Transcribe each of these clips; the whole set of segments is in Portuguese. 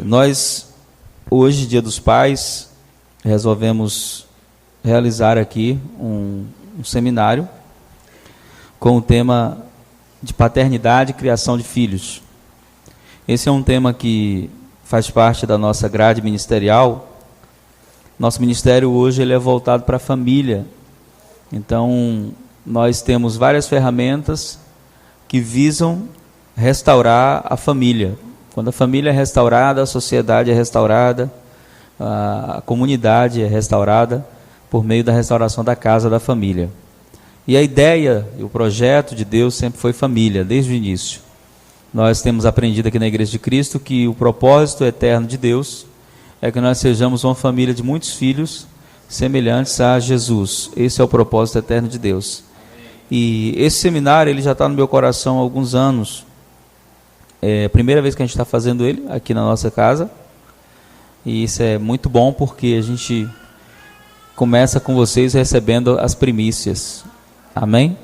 Nós, hoje, Dia dos Pais, resolvemos realizar aqui um seminário com o tema de paternidade e criação de filhos. Esse é um tema que faz parte da nossa grade ministerial. Nosso ministério hoje ele é voltado para a família. Então, nós temos várias ferramentas que visam restaurar a família. Quando a família é restaurada, a sociedade é restaurada, a comunidade é restaurada por meio da restauração da casa da família. E a ideia e o projeto de Deus sempre foi família, desde o início. Nós temos aprendido aqui na Igreja de Cristo que o propósito eterno de Deus é que nós sejamos uma família de muitos filhos semelhantes a Jesus. Esse é o propósito eterno de Deus. E esse seminário ele já está no meu coração há alguns anos. É a primeira vez que a gente está fazendo ele aqui na nossa casa. E isso é muito bom porque a gente começa com vocês recebendo as primícias. Amém?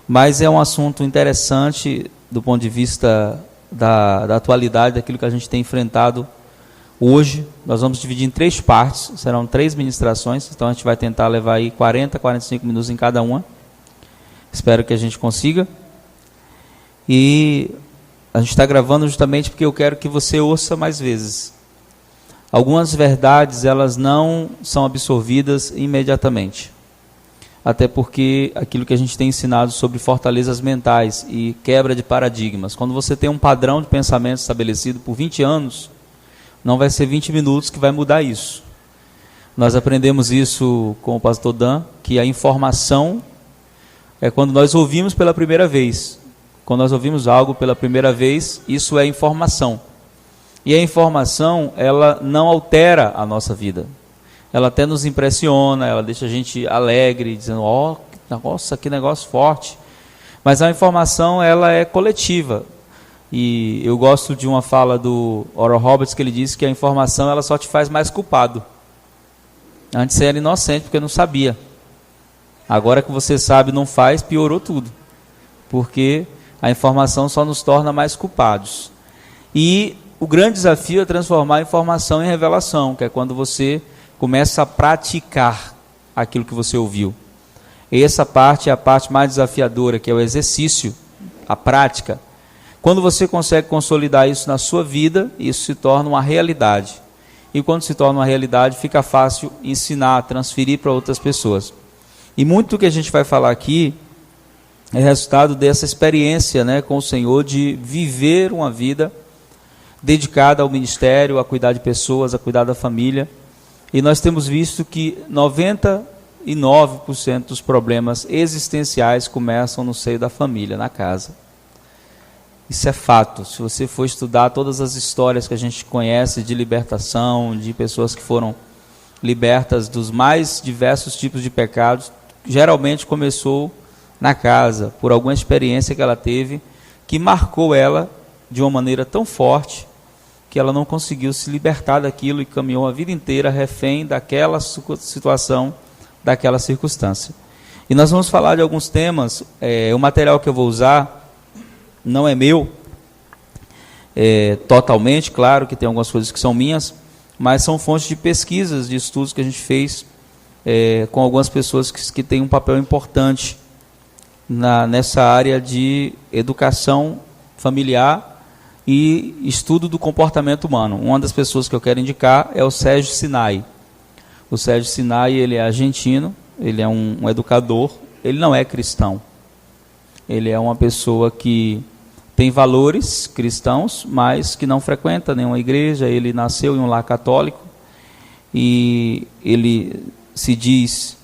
Mas é um assunto interessante do ponto de vista da atualidade, daquilo que a gente tem enfrentado hoje. Nós vamos dividir em 3 partes, serão 3 ministrações, então a gente vai tentar levar aí 40, 45 minutos em cada uma. Espero que a gente consiga. E a gente está gravando justamente porque eu quero que você ouça mais vezes. Algumas verdades, elas não são absorvidas imediatamente. Até porque aquilo que a gente tem ensinado sobre fortalezas mentais e quebra de paradigmas. Quando você tem um padrão de pensamento estabelecido por 20 anos, não vai ser 20 minutos que vai mudar isso. Nós aprendemos isso com o pastor Dan, que a informação é quando nós ouvimos pela primeira vez. Quando nós ouvimos algo pela primeira vez, isso é informação. E a informação, ela não altera a nossa vida. Ela até nos impressiona, ela deixa a gente alegre, dizendo, nossa, que negócio forte. Mas a informação, ela é coletiva. E eu gosto de uma fala do Oral Roberts, que ele disse que a informação, ela só te faz mais culpado. Antes você era inocente, porque não sabia. Agora que você sabe e não faz, piorou tudo. Porque a informação só nos torna mais culpados. E o grande desafio é transformar a informação em revelação, que é quando você começa a praticar aquilo que você ouviu. E essa parte é a parte mais desafiadora, que é o exercício, a prática. Quando você consegue consolidar isso na sua vida, isso se torna uma realidade. E quando se torna uma realidade, fica fácil ensinar, transferir para outras pessoas. E muito do que a gente vai falar aqui é resultado dessa experiência, né, com o Senhor, de viver uma vida dedicada ao ministério, a cuidar de pessoas, a cuidar da família. E nós temos visto que 99% dos problemas existenciais começam no seio da família, na casa. Isso é fato. Se você for estudar todas as histórias que a gente conhece de libertação, de pessoas que foram libertas dos mais diversos tipos de pecados, geralmente começou na casa, por alguma experiência que ela teve, que marcou ela de uma maneira tão forte, que ela não conseguiu se libertar daquilo e caminhou a vida inteira refém daquela situação, daquela circunstância. E nós vamos falar de alguns temas. O material que eu vou usar não é meu, totalmente, claro que tem algumas coisas que são minhas, mas são fontes de pesquisas, de estudos que a gente fez com algumas pessoas que têm um papel importante nessa área de educação familiar e estudo do comportamento humano. Uma das pessoas que eu quero indicar é o Sérgio Sinai. O Sérgio Sinai, ele é argentino, ele é um educador, ele não é cristão. Ele é uma pessoa que tem valores cristãos, mas que não frequenta nenhuma igreja. Ele nasceu em um lar católico e ele se diz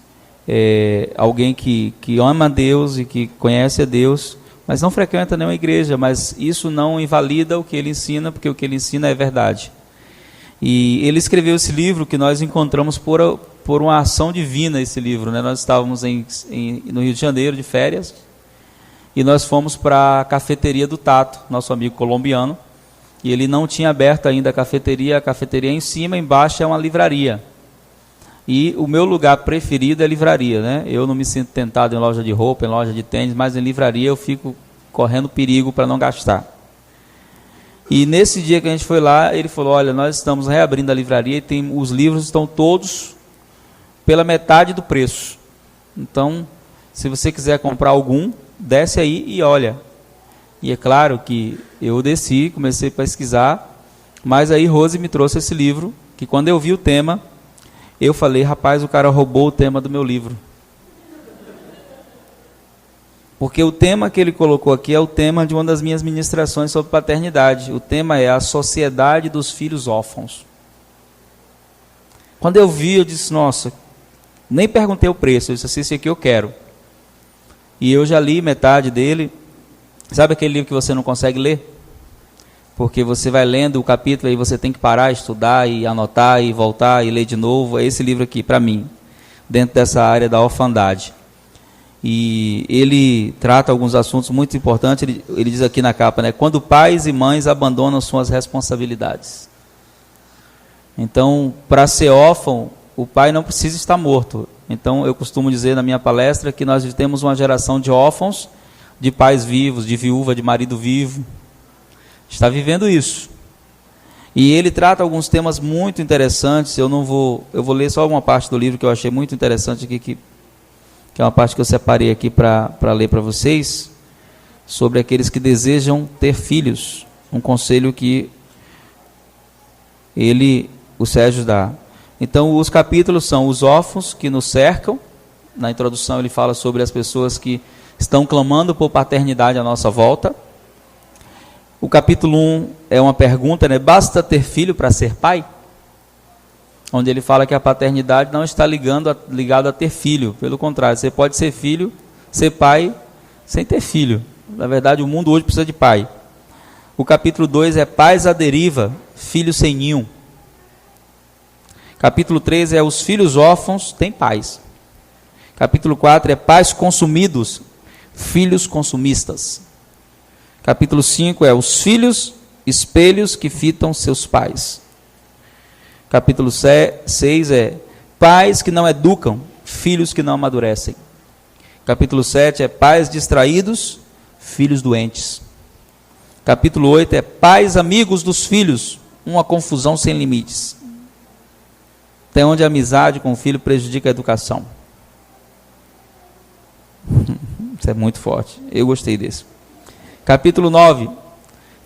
alguém que ama a Deus e que conhece a Deus, mas não frequenta nenhuma igreja. Mas isso não invalida o que ele ensina, porque o que ele ensina é verdade. E ele escreveu esse livro que nós encontramos por uma ação divina, esse livro, né? Nós estávamos no Rio de Janeiro de férias e nós fomos para a cafeteria do Tato, nosso amigo colombiano, e ele não tinha aberto ainda a cafeteria é em cima, embaixo é uma livraria. E o meu lugar preferido é livraria, né? Eu não me sinto tentado em loja de roupa, em loja de tênis, mas em livraria eu fico correndo perigo para não gastar. E nesse dia que a gente foi lá, ele falou, olha, nós estamos reabrindo a livraria e os livros estão todos pela metade do preço. Então, se você quiser comprar algum, desce aí e olha. E é claro que eu desci, comecei a pesquisar, mas aí Rose me trouxe esse livro, que quando eu vi o tema, eu falei, rapaz, o cara roubou o tema do meu livro. Porque o tema que ele colocou aqui é o tema de uma das minhas ministrações sobre paternidade. O tema é a sociedade dos filhos órfãos. Quando eu vi, eu disse, nossa, nem perguntei o preço, eu disse assim, esse aqui eu quero. E eu já li metade dele. Sabe aquele livro que você não consegue ler? Porque você vai lendo o capítulo e você tem que parar, estudar e anotar e voltar e ler de novo. É esse livro aqui, para mim, dentro dessa área da orfandade. E ele trata alguns assuntos muito importantes. Ele diz aqui na capa, né? Quando pais e mães abandonam suas responsabilidades. Então, para ser órfão, o pai não precisa estar morto. Então, eu costumo dizer na minha palestra que nós temos uma geração de órfãos, de pais vivos, de viúva, de marido vivo. Está vivendo isso. E ele trata alguns temas muito interessantes. Eu vou ler só uma parte do livro que eu achei muito interessante aqui, que é uma parte que eu separei aqui para ler para vocês, sobre aqueles que desejam ter filhos. Um conselho que o Sérgio dá. Então, os capítulos são os órfãos que nos cercam. Na introdução ele fala sobre as pessoas que estão clamando por paternidade à nossa volta. O capítulo 1 é uma pergunta, né? Basta ter filho para ser pai? Onde ele fala que a paternidade não está ligado a ter filho. Pelo contrário, você pode ser filho, ser pai, sem ter filho. Na verdade, o mundo hoje precisa de pai. O capítulo 2 é pais à deriva, filhos sem ninho. Capítulo 3 é os filhos órfãos têm pais. Capítulo 4 é pais consumidos, filhos consumistas. Capítulo 5 é os filhos espelhos que fitam seus pais. Capítulo 6 é pais que não educam, filhos que não amadurecem. Capítulo 7 é pais distraídos, filhos doentes. Capítulo 8 é pais amigos dos filhos, uma confusão sem limites. Até onde a amizade com o filho prejudica a educação. Isso é muito forte, eu gostei desse. Capítulo 9,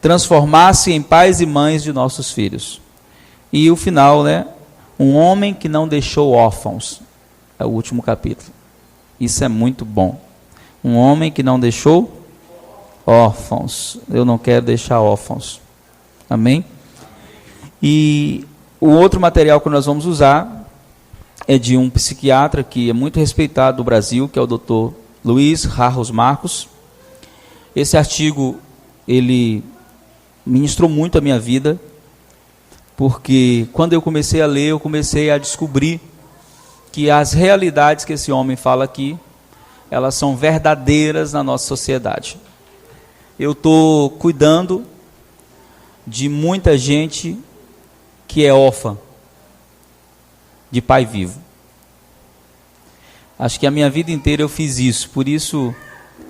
transformar-se em pais e mães de nossos filhos. E o final, né? Um homem que não deixou órfãos. É o último capítulo. Isso é muito bom. Um homem que não deixou órfãos. Eu não quero deixar órfãos. Amém? E o outro material que nós vamos usar é de um psiquiatra que é muito respeitado do Brasil, que é o Dr. Luiz Carlos Marcos. Esse artigo, ele ministrou muito a minha vida, porque quando eu comecei a ler, eu comecei a descobrir que as realidades que esse homem fala aqui, elas são verdadeiras na nossa sociedade. Eu estou cuidando de muita gente que é órfã de pai vivo. Acho que a minha vida inteira eu fiz isso, por isso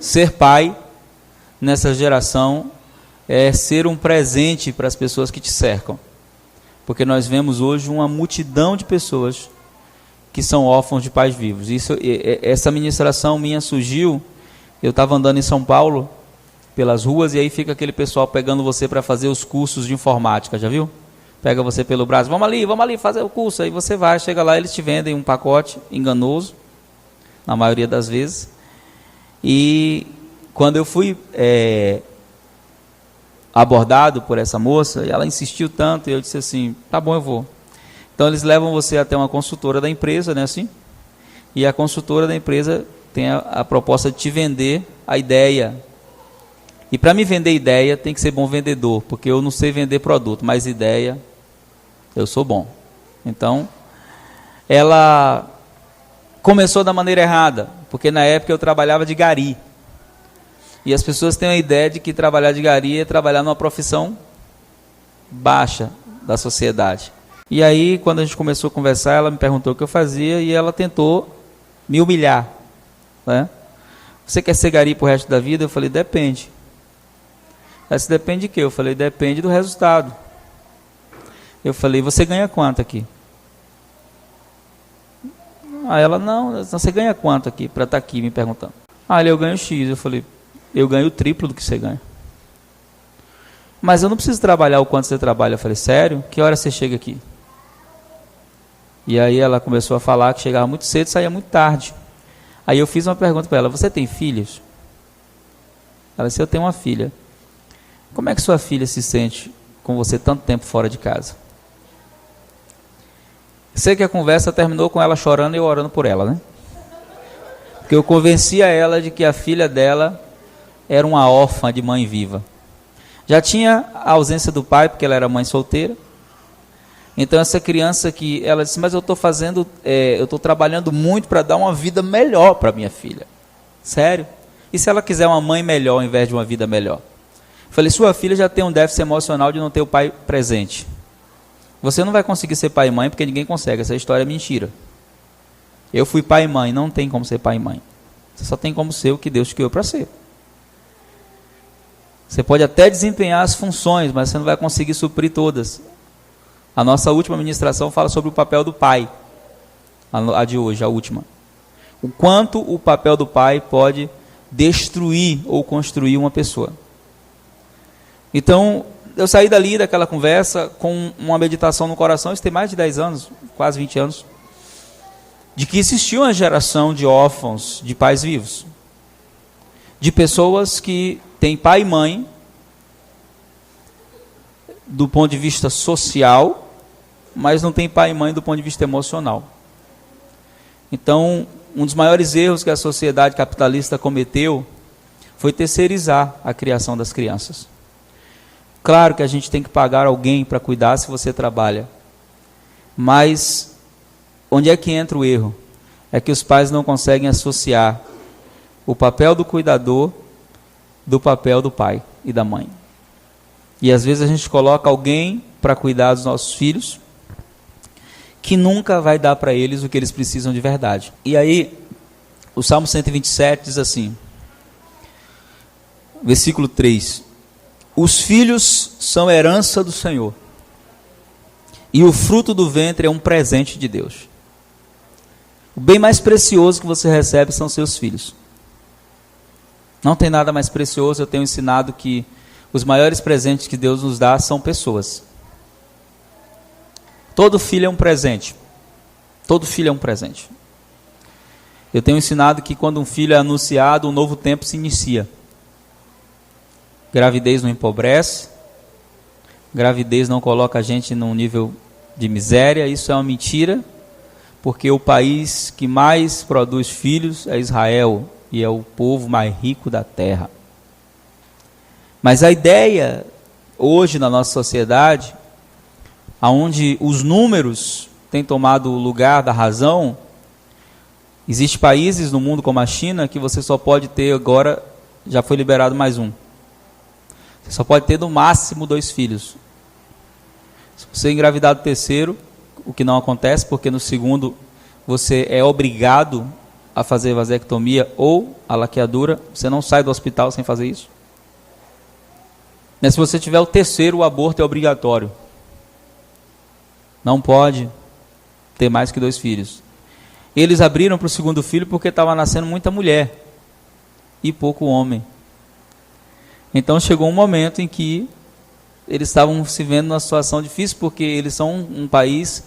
ser pai nessa geração é ser um presente para as pessoas que te cercam. Porque nós vemos hoje uma multidão de pessoas que são órfãos de pais vivos. Essa ministração minha surgiu, eu estava andando em São Paulo, pelas ruas, e aí fica aquele pessoal pegando você para fazer os cursos de informática, já viu? Pega você pelo braço, vamos ali fazer o curso. Aí você vai, chega lá, eles te vendem um pacote enganoso, na maioria das vezes. E quando eu fui abordado por essa moça, e ela insistiu tanto, e eu disse assim, tá bom, eu vou. Então eles levam você até uma consultora da empresa, né, assim? E a consultora da empresa tem a proposta de te vender a ideia. E para me vender ideia, tem que ser bom vendedor, porque eu não sei vender produto, mas ideia, eu sou bom. Então, ela começou da maneira errada, porque na época eu trabalhava de gari. E as pessoas têm a ideia de que trabalhar de gari é trabalhar numa profissão baixa da sociedade. E aí, quando a gente começou a conversar, ela me perguntou o que eu fazia e ela tentou me humilhar, né? Você quer ser gari pro resto da vida? Eu falei, depende. Ela disse, depende de quê? Eu falei, depende do resultado. Eu falei, você ganha quanto aqui? Aí ela, não, você ganha quanto aqui para estar aqui me perguntando? Eu ganho X. Eu falei, eu ganho o triplo do que você ganha. Mas eu não preciso trabalhar o quanto você trabalha. Eu falei, sério? Que hora você chega aqui? E aí ela começou a falar que chegava muito cedo e saía muito tarde. Aí eu fiz uma pergunta para ela, você tem filhos? Ela disse, eu tenho uma filha. Como é que sua filha se sente com você tanto tempo fora de casa? Eu sei que a conversa terminou com ela chorando e eu orando por ela, né? Porque eu convencia ela de que a filha dela era uma órfã de mãe viva. Já tinha a ausência do pai, porque ela era mãe solteira. Então essa criança que ela disse, mas eu estou trabalhando muito para dar uma vida melhor para minha filha. Sério? E se ela quiser uma mãe melhor ao invés de uma vida melhor? Eu falei, sua filha já tem um déficit emocional de não ter o pai presente. Você não vai conseguir ser pai e mãe porque ninguém consegue, essa história é mentira. Eu fui pai e mãe, não tem como ser pai e mãe. Você só tem como ser o que Deus criou para ser. Você pode até desempenhar as funções, mas você não vai conseguir suprir todas. A nossa última ministração fala sobre o papel do pai. A de hoje, a última. O quanto o papel do pai pode destruir ou construir uma pessoa. Então, eu saí dali daquela conversa com uma meditação no coração, isso tem mais de 10 anos, quase 20 anos, de que existia uma geração de órfãos de pais vivos. De pessoas que têm pai e mãe, do ponto de vista social, mas não tem pai e mãe do ponto de vista emocional. Então, um dos maiores erros que a sociedade capitalista cometeu foi terceirizar a criação das crianças. Claro que a gente tem que pagar alguém para cuidar se você trabalha, mas onde é que entra o erro? É que os pais não conseguem associar o papel do cuidador do papel do pai e da mãe. E às vezes a gente coloca alguém para cuidar dos nossos filhos, que nunca vai dar para eles o que eles precisam de verdade. E aí, o Salmo 127 diz assim, versículo 3, os filhos são herança do Senhor, e o fruto do ventre é um presente de Deus. O bem mais precioso que você recebe são seus filhos. Não tem nada mais precioso, eu tenho ensinado que os maiores presentes que Deus nos dá são pessoas. Todo filho é um presente. Todo filho é um presente. Eu tenho ensinado que quando um filho é anunciado, um novo tempo se inicia. Gravidez não empobrece. Gravidez não coloca a gente num nível de miséria. Isso é uma mentira, porque o país que mais produz filhos é Israel, e é o povo mais rico da terra. Mas a ideia, hoje na nossa sociedade, onde os números têm tomado o lugar da razão, existem países no mundo como a China que você só pode ter agora, já foi liberado mais um. Você só pode ter no máximo 2 filhos. Se você engravidar do terceiro, o que não acontece, porque no segundo você é obrigado a fazer vasectomia ou a laqueadura, você não sai do hospital sem fazer isso. Mas se você tiver o terceiro, o aborto é obrigatório. Não pode ter mais que 2 filhos. Eles abriram para o segundo filho porque estava nascendo muita mulher e pouco homem. Então chegou um momento em que eles estavam se vendo numa situação difícil, porque eles são um país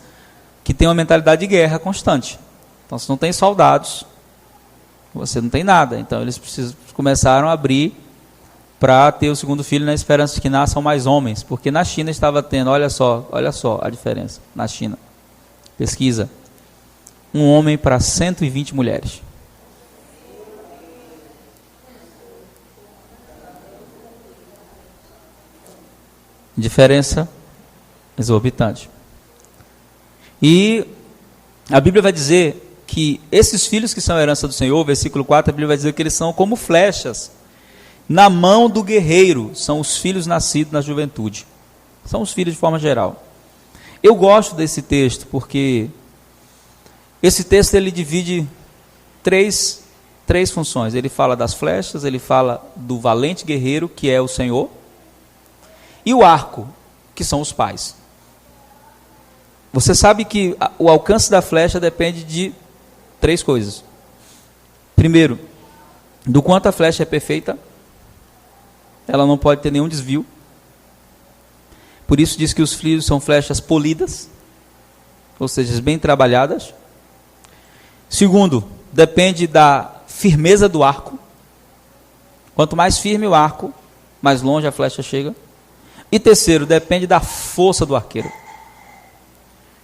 que tem uma mentalidade de guerra constante. Então se não tem soldados, você não tem nada. Então eles começaram a abrir para ter o segundo filho na esperança de que nasçam mais homens, porque na China estava tendo, olha só a diferença, na China, pesquisa, um homem para 120 mulheres. Diferença exorbitante. E a Bíblia vai dizer que esses filhos que são a herança do Senhor, versículo 4, a Bíblia vai dizer que eles são como flechas na mão do guerreiro, são os filhos nascidos na juventude. São os filhos de forma geral. Eu gosto desse texto porque esse texto ele divide três funções. Ele fala das flechas, ele fala do valente guerreiro, que é o Senhor, e o arco, que são os pais. Você sabe que o alcance da flecha depende de 3 coisas. Primeiro, do quanto a flecha é perfeita, ela não pode ter nenhum desvio. Por isso diz que os filhos são flechas polidas, ou seja, bem trabalhadas. Segundo, depende da firmeza do arco. Quanto mais firme o arco, mais longe a flecha chega. E terceiro, depende da força do arqueiro.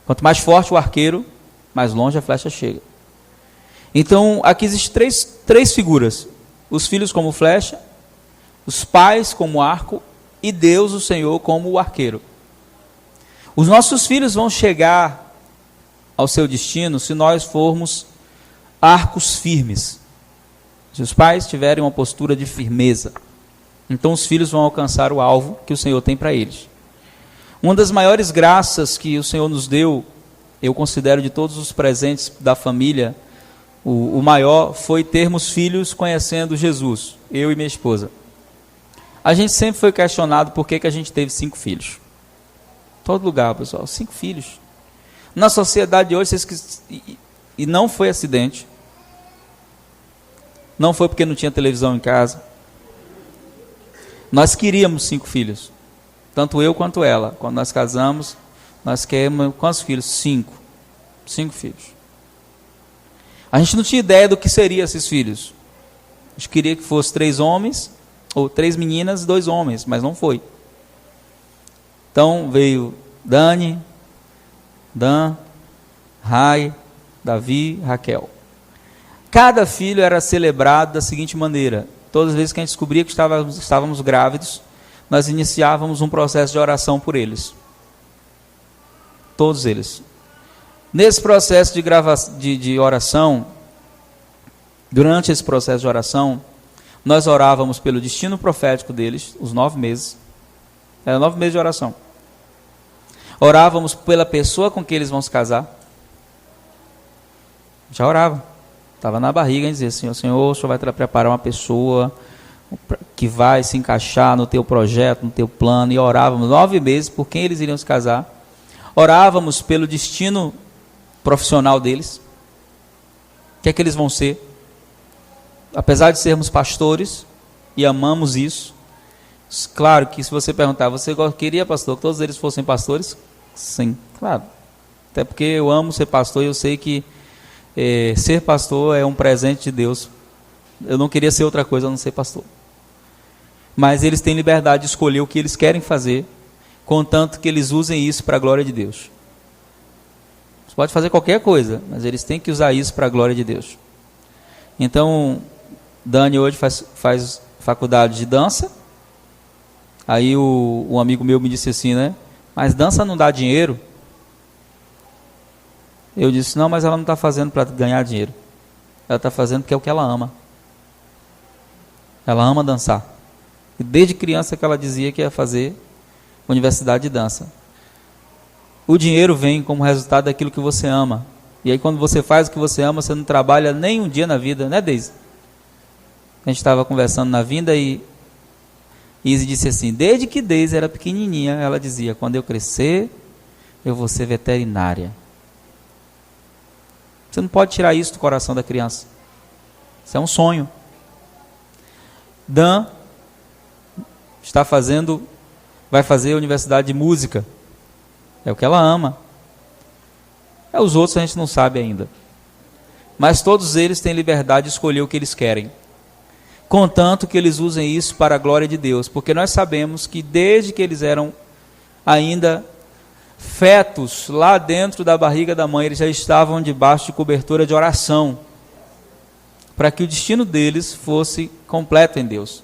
Quanto mais forte o arqueiro, mais longe a flecha chega. Então, aqui existem três figuras. Os filhos como flecha, os pais como arco e Deus, o Senhor, como o arqueiro. Os nossos filhos vão chegar ao seu destino se nós formos arcos firmes. Se os pais tiverem uma postura de firmeza, então os filhos vão alcançar o alvo que o Senhor tem para eles. Uma das maiores graças que o Senhor nos deu, eu considero de todos os presentes da família, o maior foi termos filhos conhecendo Jesus, eu e minha esposa. A gente sempre foi questionado por que a gente teve 5 filhos. Todo lugar, pessoal, 5 filhos. Na sociedade de hoje, e não foi acidente, não foi porque não tinha televisão em casa. Nós queríamos 5 filhos, tanto eu quanto ela. Quando nós casamos, nós queremos quantos filhos? 5 filhos. A gente não tinha ideia do que seriam esses filhos. A gente queria que fosse 3 homens, ou 3 meninas e 2 homens, mas não foi. Então veio Dani, Dan, Rai, Davi, Raquel. Cada filho era celebrado da seguinte maneira: todas as vezes que a gente descobria que estávamos grávidos, nós iniciávamos um processo de oração por eles. Todos eles. Nesse processo de oração, durante esse processo de oração, nós orávamos pelo destino profético deles, os 9 meses. Era 9 meses de oração. Orávamos pela pessoa com quem eles vão se casar. Já orava. Estava na barriga e dizia assim: Senhor, o Senhor vai preparar uma pessoa que vai se encaixar no teu projeto, no teu plano. E orávamos 9 meses por quem eles iriam se casar. Orávamos pelo destino profissional deles. O que é que eles vão ser? Apesar de sermos pastores e amamos isso, claro que se você perguntar, você queria, pastor, que todos eles fossem pastores? Sim, claro. Até porque eu amo ser pastor e eu sei que ser pastor é um presente de Deus. Eu não queria ser outra coisa a não ser pastor. Mas eles têm liberdade de escolher o que eles querem fazer, contanto que eles usem isso para a glória de Deus. Você pode fazer qualquer coisa, mas eles têm que usar isso para a glória de Deus. Então, Dani hoje faz faculdade de dança. Aí um amigo meu me disse assim, né? Mas dança não dá dinheiro? Eu disse, não, mas ela não está fazendo para ganhar dinheiro. Ela está fazendo porque é o que ela ama. Ela ama dançar. E desde criança que ela dizia que ia fazer universidade de dança. O dinheiro vem como resultado daquilo que você ama. E aí quando você faz o que você ama, você não trabalha nem um dia na vida, né, Deise? A gente estava conversando na vinda e Izzy disse assim, desde que Deise era pequenininha, ela dizia, quando eu crescer, eu vou ser veterinária. Você não pode tirar isso do coração da criança. Isso é um sonho. Dan vai fazer a universidade de música. É o que ela ama. Os outros a gente não sabe ainda. Mas todos eles têm liberdade de escolher o que eles querem. Contanto que eles usem isso para a glória de Deus. Porque nós sabemos que desde que eles eram ainda fetos, lá dentro da barriga da mãe, eles já estavam debaixo de cobertura de oração. Para que o destino deles fosse completo em Deus.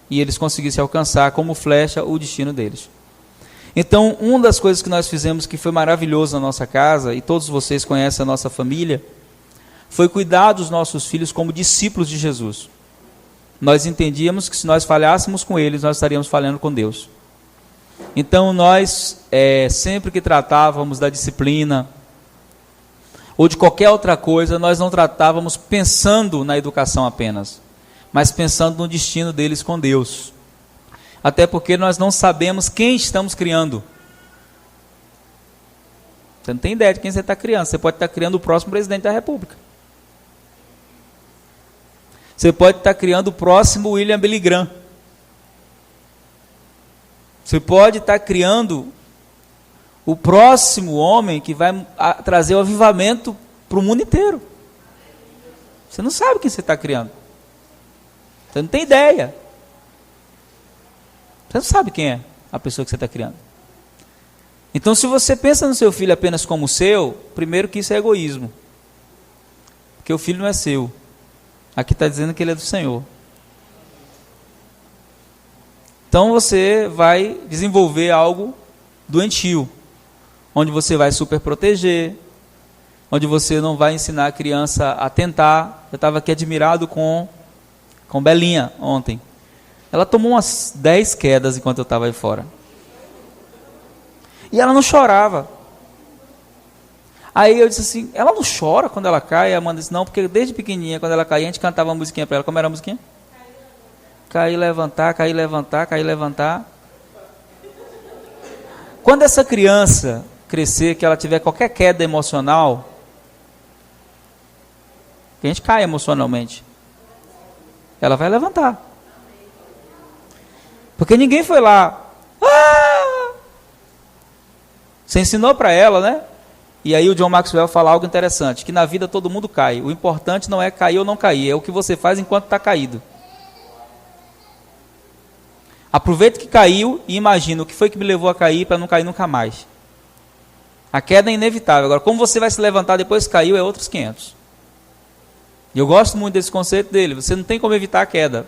E eles conseguissem alcançar como flecha o destino deles. Então, uma das coisas que nós fizemos que foi maravilhoso na nossa casa, e todos vocês conhecem a nossa família, foi cuidar dos nossos filhos como discípulos de Jesus. Nós entendíamos que se nós falhássemos com eles, nós estaríamos falhando com Deus. Então, nós, sempre que tratávamos da disciplina, ou de qualquer outra coisa, nós não tratávamos pensando na educação apenas, mas pensando no destino deles com Deus. Até porque nós não sabemos quem estamos criando. Você não tem ideia de quem você está criando. Você pode estar criando o próximo presidente da República. Você pode estar criando o próximo William Billy Graham. Você pode estar criando o próximo homem que vai trazer o avivamento para o mundo inteiro. Você não sabe quem você está criando. Você não tem ideia. Você não sabe quem é a pessoa que você está criando. Então, se você pensa no seu filho apenas como seu, primeiro que isso é egoísmo. Porque o filho não é seu. Aqui está dizendo que ele é do Senhor. Então, você vai desenvolver algo doentio, onde você vai super proteger, onde você não vai ensinar a criança a tentar. Eu estava aqui admirado com Belinha ontem. Ela tomou umas 10 quedas enquanto eu estava aí fora. E ela não chorava. Aí eu disse assim, ela não chora quando ela cai? E a Amanda disse, não, porque desde pequenininha, quando ela caía, a gente cantava uma musiquinha para ela. Como era a musiquinha? Cair, levantar, cair, levantar, cair, levantar. Quando essa criança crescer, que ela tiver qualquer queda emocional, que a gente cai emocionalmente, ela vai levantar. Porque ninguém foi lá. Você ensinou para ela, né? E aí o John Maxwell fala algo interessante, que na vida todo mundo cai. O importante não é cair ou não cair, é o que você faz enquanto está caído. Aproveita que caiu e imagina o que foi que me levou a cair para não cair nunca mais. A queda é inevitável. Agora, como você vai se levantar depois que caiu, é outros 500. E eu gosto muito desse conceito dele. Você não tem como evitar a queda.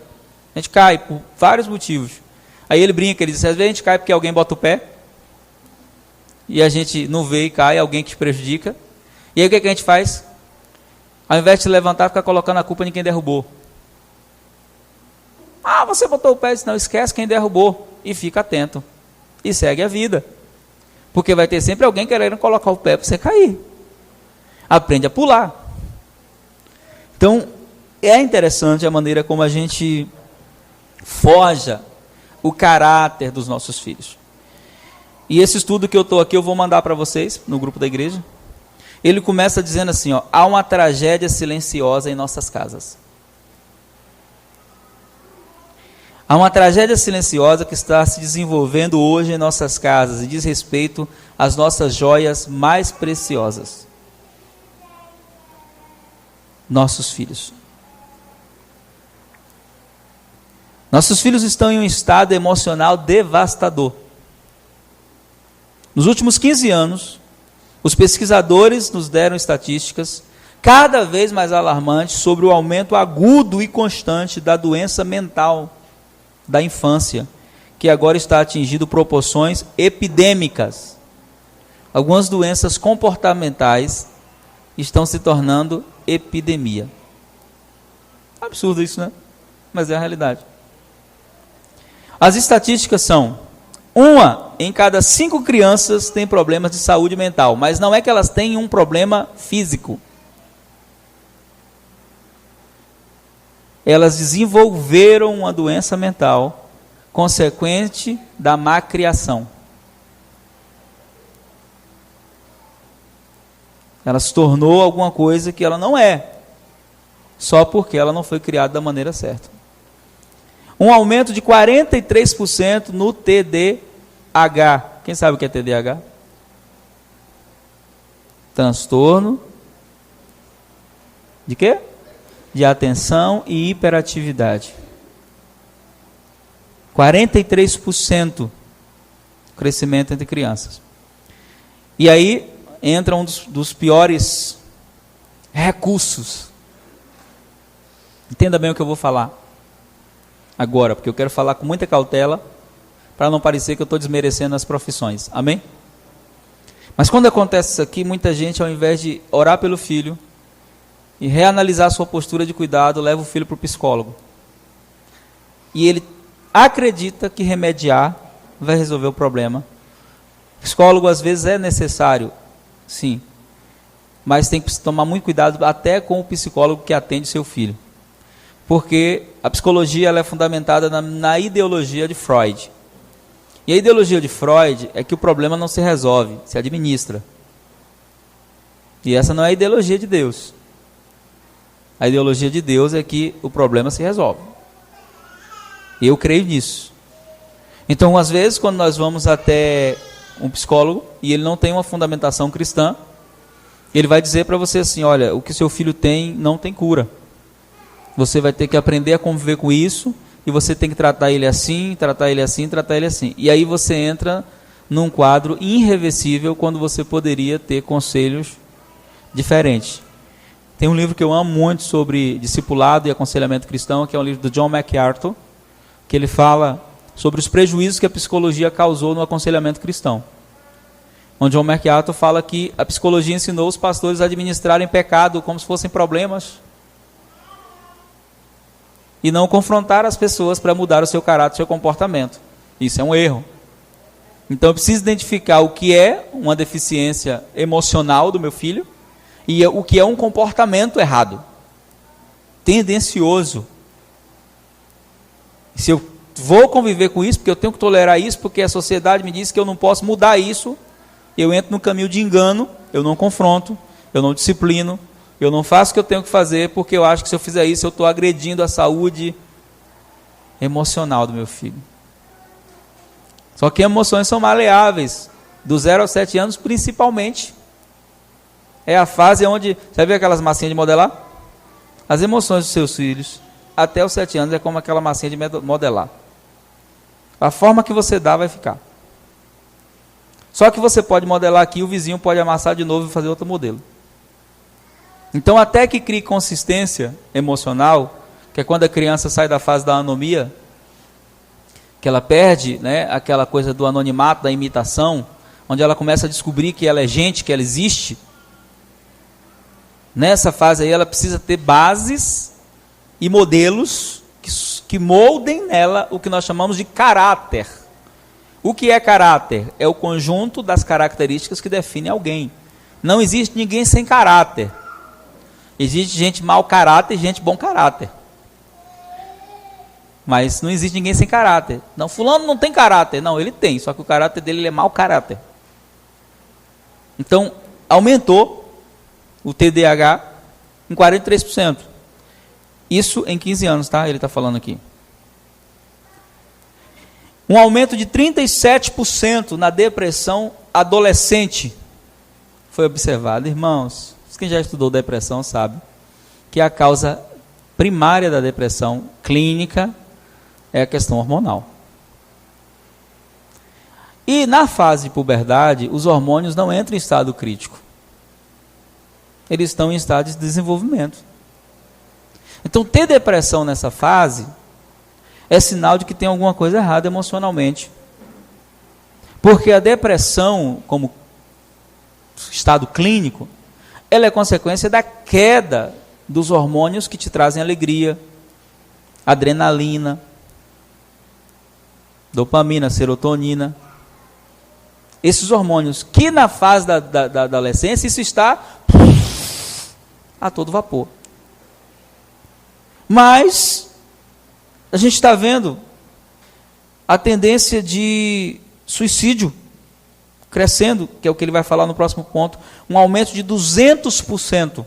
A gente cai por vários motivos. Aí ele brinca, ele diz, às vezes a gente cai porque alguém bota o pé, e a gente não vê e cai, alguém que te prejudica. E aí o que a gente faz? Ao invés de se levantar, fica colocando a culpa em quem derrubou. Ah, você botou o pé, não esquece quem derrubou. E fica atento. E segue a vida. Porque vai ter sempre alguém querendo colocar o pé para você cair. Aprende a pular. Então, é interessante a maneira como a gente forja o caráter dos nossos filhos. E esse estudo que eu estou aqui, eu vou mandar para vocês, no grupo da igreja. Ele começa dizendo assim, ó, há uma tragédia silenciosa em nossas casas. Há uma tragédia silenciosa que está se desenvolvendo hoje em nossas casas e diz respeito às nossas joias mais preciosas. Nossos filhos. Nossos filhos estão em um estado emocional devastador. Nos últimos 15 anos, os pesquisadores nos deram estatísticas cada vez mais alarmantes sobre o aumento agudo e constante da doença mental da infância, que agora está atingindo proporções epidêmicas. Algumas doenças comportamentais estão se tornando epidemia. Absurdo isso, né? Mas é a realidade. As estatísticas são: 1 em cada 5 crianças tem problemas de saúde mental, mas não é que elas têm um problema físico. Elas desenvolveram uma doença mental consequente da má criação. Ela se tornou alguma coisa que ela não é, só porque ela não foi criada da maneira certa. Um aumento de 43% no TDAH. Quem sabe o que é TDAH? Transtorno de quê? De atenção e hiperatividade. 43% crescimento entre crianças. E aí entra um dos piores recursos. Entenda bem o que eu vou falar agora, porque eu quero falar com muita cautela, para não parecer que eu estou desmerecendo as profissões. Amém? Mas quando acontece isso aqui, muita gente, ao invés de orar pelo filho e reanalisar sua postura de cuidado, leva o filho para o psicólogo. E ele acredita que remediar vai resolver o problema. Psicólogo às vezes é necessário, sim, mas tem que tomar muito cuidado até com o psicólogo que atende seu filho. Porque a psicologia ela é fundamentada na ideologia de Freud. E a ideologia de Freud é que o problema não se resolve, se administra. E essa não é a ideologia de Deus. A ideologia de Deus é que o problema se resolve. E eu creio nisso. Então, às vezes, quando nós vamos até um psicólogo e ele não tem uma fundamentação cristã, ele vai dizer para você assim, olha, o que seu filho tem não tem cura. Você vai ter que aprender a conviver com isso e você tem que tratar ele assim, tratar ele assim, tratar ele assim. E aí você entra num quadro irreversível quando você poderia ter conselhos diferentes. Tem um livro que eu amo muito sobre discipulado e aconselhamento cristão, que é um livro do John MacArthur, que ele fala sobre os prejuízos que a psicologia causou no aconselhamento cristão. Onde John MacArthur fala que a psicologia ensinou os pastores a administrarem pecado como se fossem problemas e não confrontar as pessoas para mudar o seu caráter, o seu comportamento. Isso é um erro. Então eu preciso identificar o que é uma deficiência emocional do meu filho e o que é um comportamento errado, tendencioso. Se eu vou conviver com isso, porque eu tenho que tolerar isso, porque a sociedade me diz que eu não posso mudar isso, eu entro no caminho de engano, eu não confronto, eu não disciplino, eu não faço o que eu tenho que fazer, porque eu acho que se eu fizer isso, eu estou agredindo a saúde emocional do meu filho. Só que emoções são maleáveis, do 0 aos 7 anos principalmente. É a fase onde, você vê aquelas massinhas de modelar? As emoções dos seus filhos, até os 7 anos, é como aquela massinha de modelar. A forma que você dá vai ficar. Só que você pode modelar aqui, o vizinho pode amassar de novo e fazer outro modelo. Então, até que crie consistência emocional, que é quando a criança sai da fase da anomia, que ela perde, né, aquela coisa do anonimato, da imitação, onde ela começa a descobrir que ela é gente, que ela existe. Nessa fase aí, ela precisa ter bases e modelos que moldem nela o que nós chamamos de caráter. O que é caráter? É o conjunto das características que definem alguém. Não existe ninguém sem caráter. Existe gente mau caráter e gente bom caráter. Mas não existe ninguém sem caráter. Não, fulano não tem caráter. Não, ele tem, só que o caráter dele é mau caráter. Então, aumentou o TDAH em 43%. Isso em 15 anos, tá? Ele está falando aqui. Um aumento de 37% na depressão adolescente foi observado. Irmãos, quem já estudou depressão sabe que a causa primária da depressão clínica é a questão hormonal. E na fase de puberdade, os hormônios não entram em estado crítico. Eles estão em estado de desenvolvimento. Então, ter depressão nessa fase é sinal de que tem alguma coisa errada emocionalmente. Porque a depressão, como estado clínico, ela é consequência da queda dos hormônios que te trazem alegria, adrenalina, dopamina, serotonina. Esses hormônios que na fase da adolescência, isso está a todo vapor. Mas a gente está vendo a tendência de suicídio crescendo, que é o que ele vai falar no próximo ponto. Um aumento de 200%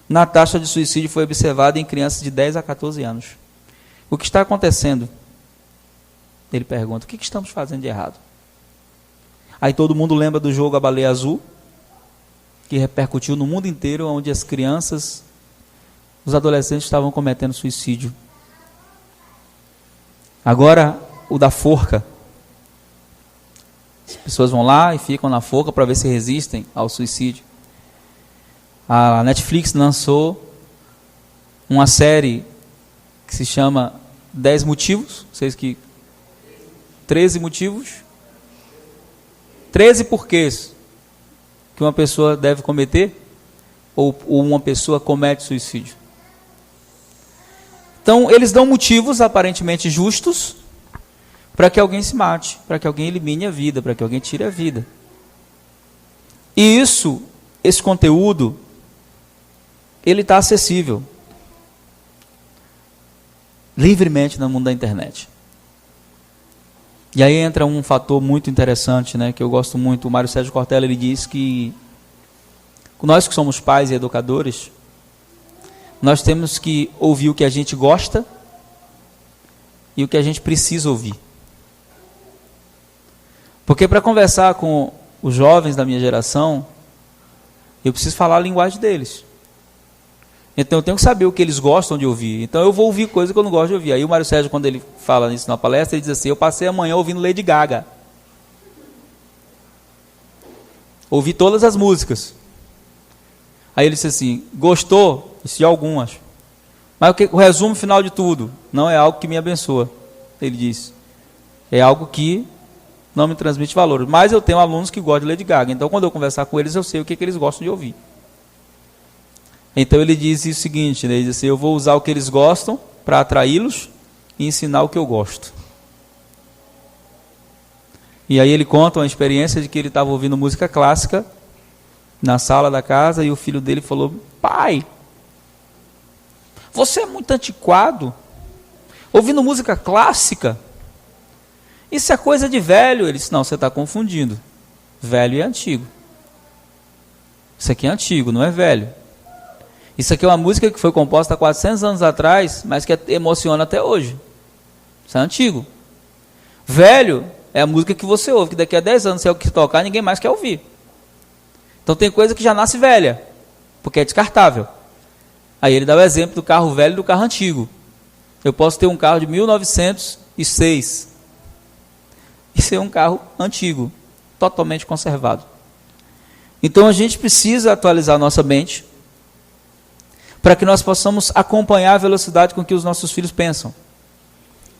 na taxa de suicídio foi observado em crianças de 10 a 14 anos. O que está acontecendo? Ele pergunta, o que estamos fazendo de errado? Aí todo mundo lembra do jogo A Baleia Azul, que repercutiu no mundo inteiro, onde as crianças, os adolescentes estavam cometendo suicídio. Agora, o da forca. As pessoas vão lá e ficam na forca para ver se resistem ao suicídio. A Netflix lançou uma série que se chama 10 motivos, vocês que 13 motivos, 13 porquês que uma pessoa deve cometer ou uma pessoa comete suicídio. Então, eles dão motivos aparentemente justos para que alguém se mate, para que alguém elimine a vida, para que alguém tire a vida. E esse conteúdo, ele está acessível. livremente no mundo da internet. E aí entra um fator muito interessante, né, que eu gosto muito. O Mário Sérgio Cortella, ele diz que nós que somos pais e educadores, nós temos que ouvir o que a gente gosta e o que a gente precisa ouvir. Porque para conversar com os jovens da minha geração, eu preciso falar a linguagem deles. Então eu tenho que saber o que eles gostam de ouvir. Então eu vou ouvir coisa que eu não gosto de ouvir. Aí o Mário Sérgio, quando ele fala isso na palestra, ele diz assim: eu passei a manhã ouvindo Lady Gaga. Ouvi todas as músicas. Aí ele disse assim: gostou? Disse: algumas. Mas o resumo final de tudo não é algo que me abençoa. Ele disse: é algo que não me transmite valor. Mas eu tenho alunos que gostam de Lady Gaga. Então quando eu conversar com eles, eu sei o que eles gostam de ouvir. Então ele diz o seguinte, né? Ele diz assim: eu vou usar o que eles gostam para atraí-los e ensinar o que eu gosto. E aí ele conta uma experiência de que ele estava ouvindo música clássica na sala da casa e o filho dele falou: pai, você é muito antiquado, ouvindo música clássica, isso é coisa de velho. Ele disse: não, você está confundindo, velho e antigo. Isso aqui é antigo, não é velho. Isso aqui é uma música que foi composta há 400 anos atrás, mas que emociona até hoje. Isso é antigo. Velho é a música que você ouve, que daqui a 10 anos, se é o que tocar, ninguém mais quer ouvir. Então tem coisa que já nasce velha, porque é descartável. Aí ele dá o exemplo do carro velho e do carro antigo. Eu posso ter um carro de 1906 e ser um carro antigo, totalmente conservado. Então a gente precisa atualizar a nossa mente para que nós possamos acompanhar a velocidade com que os nossos filhos pensam.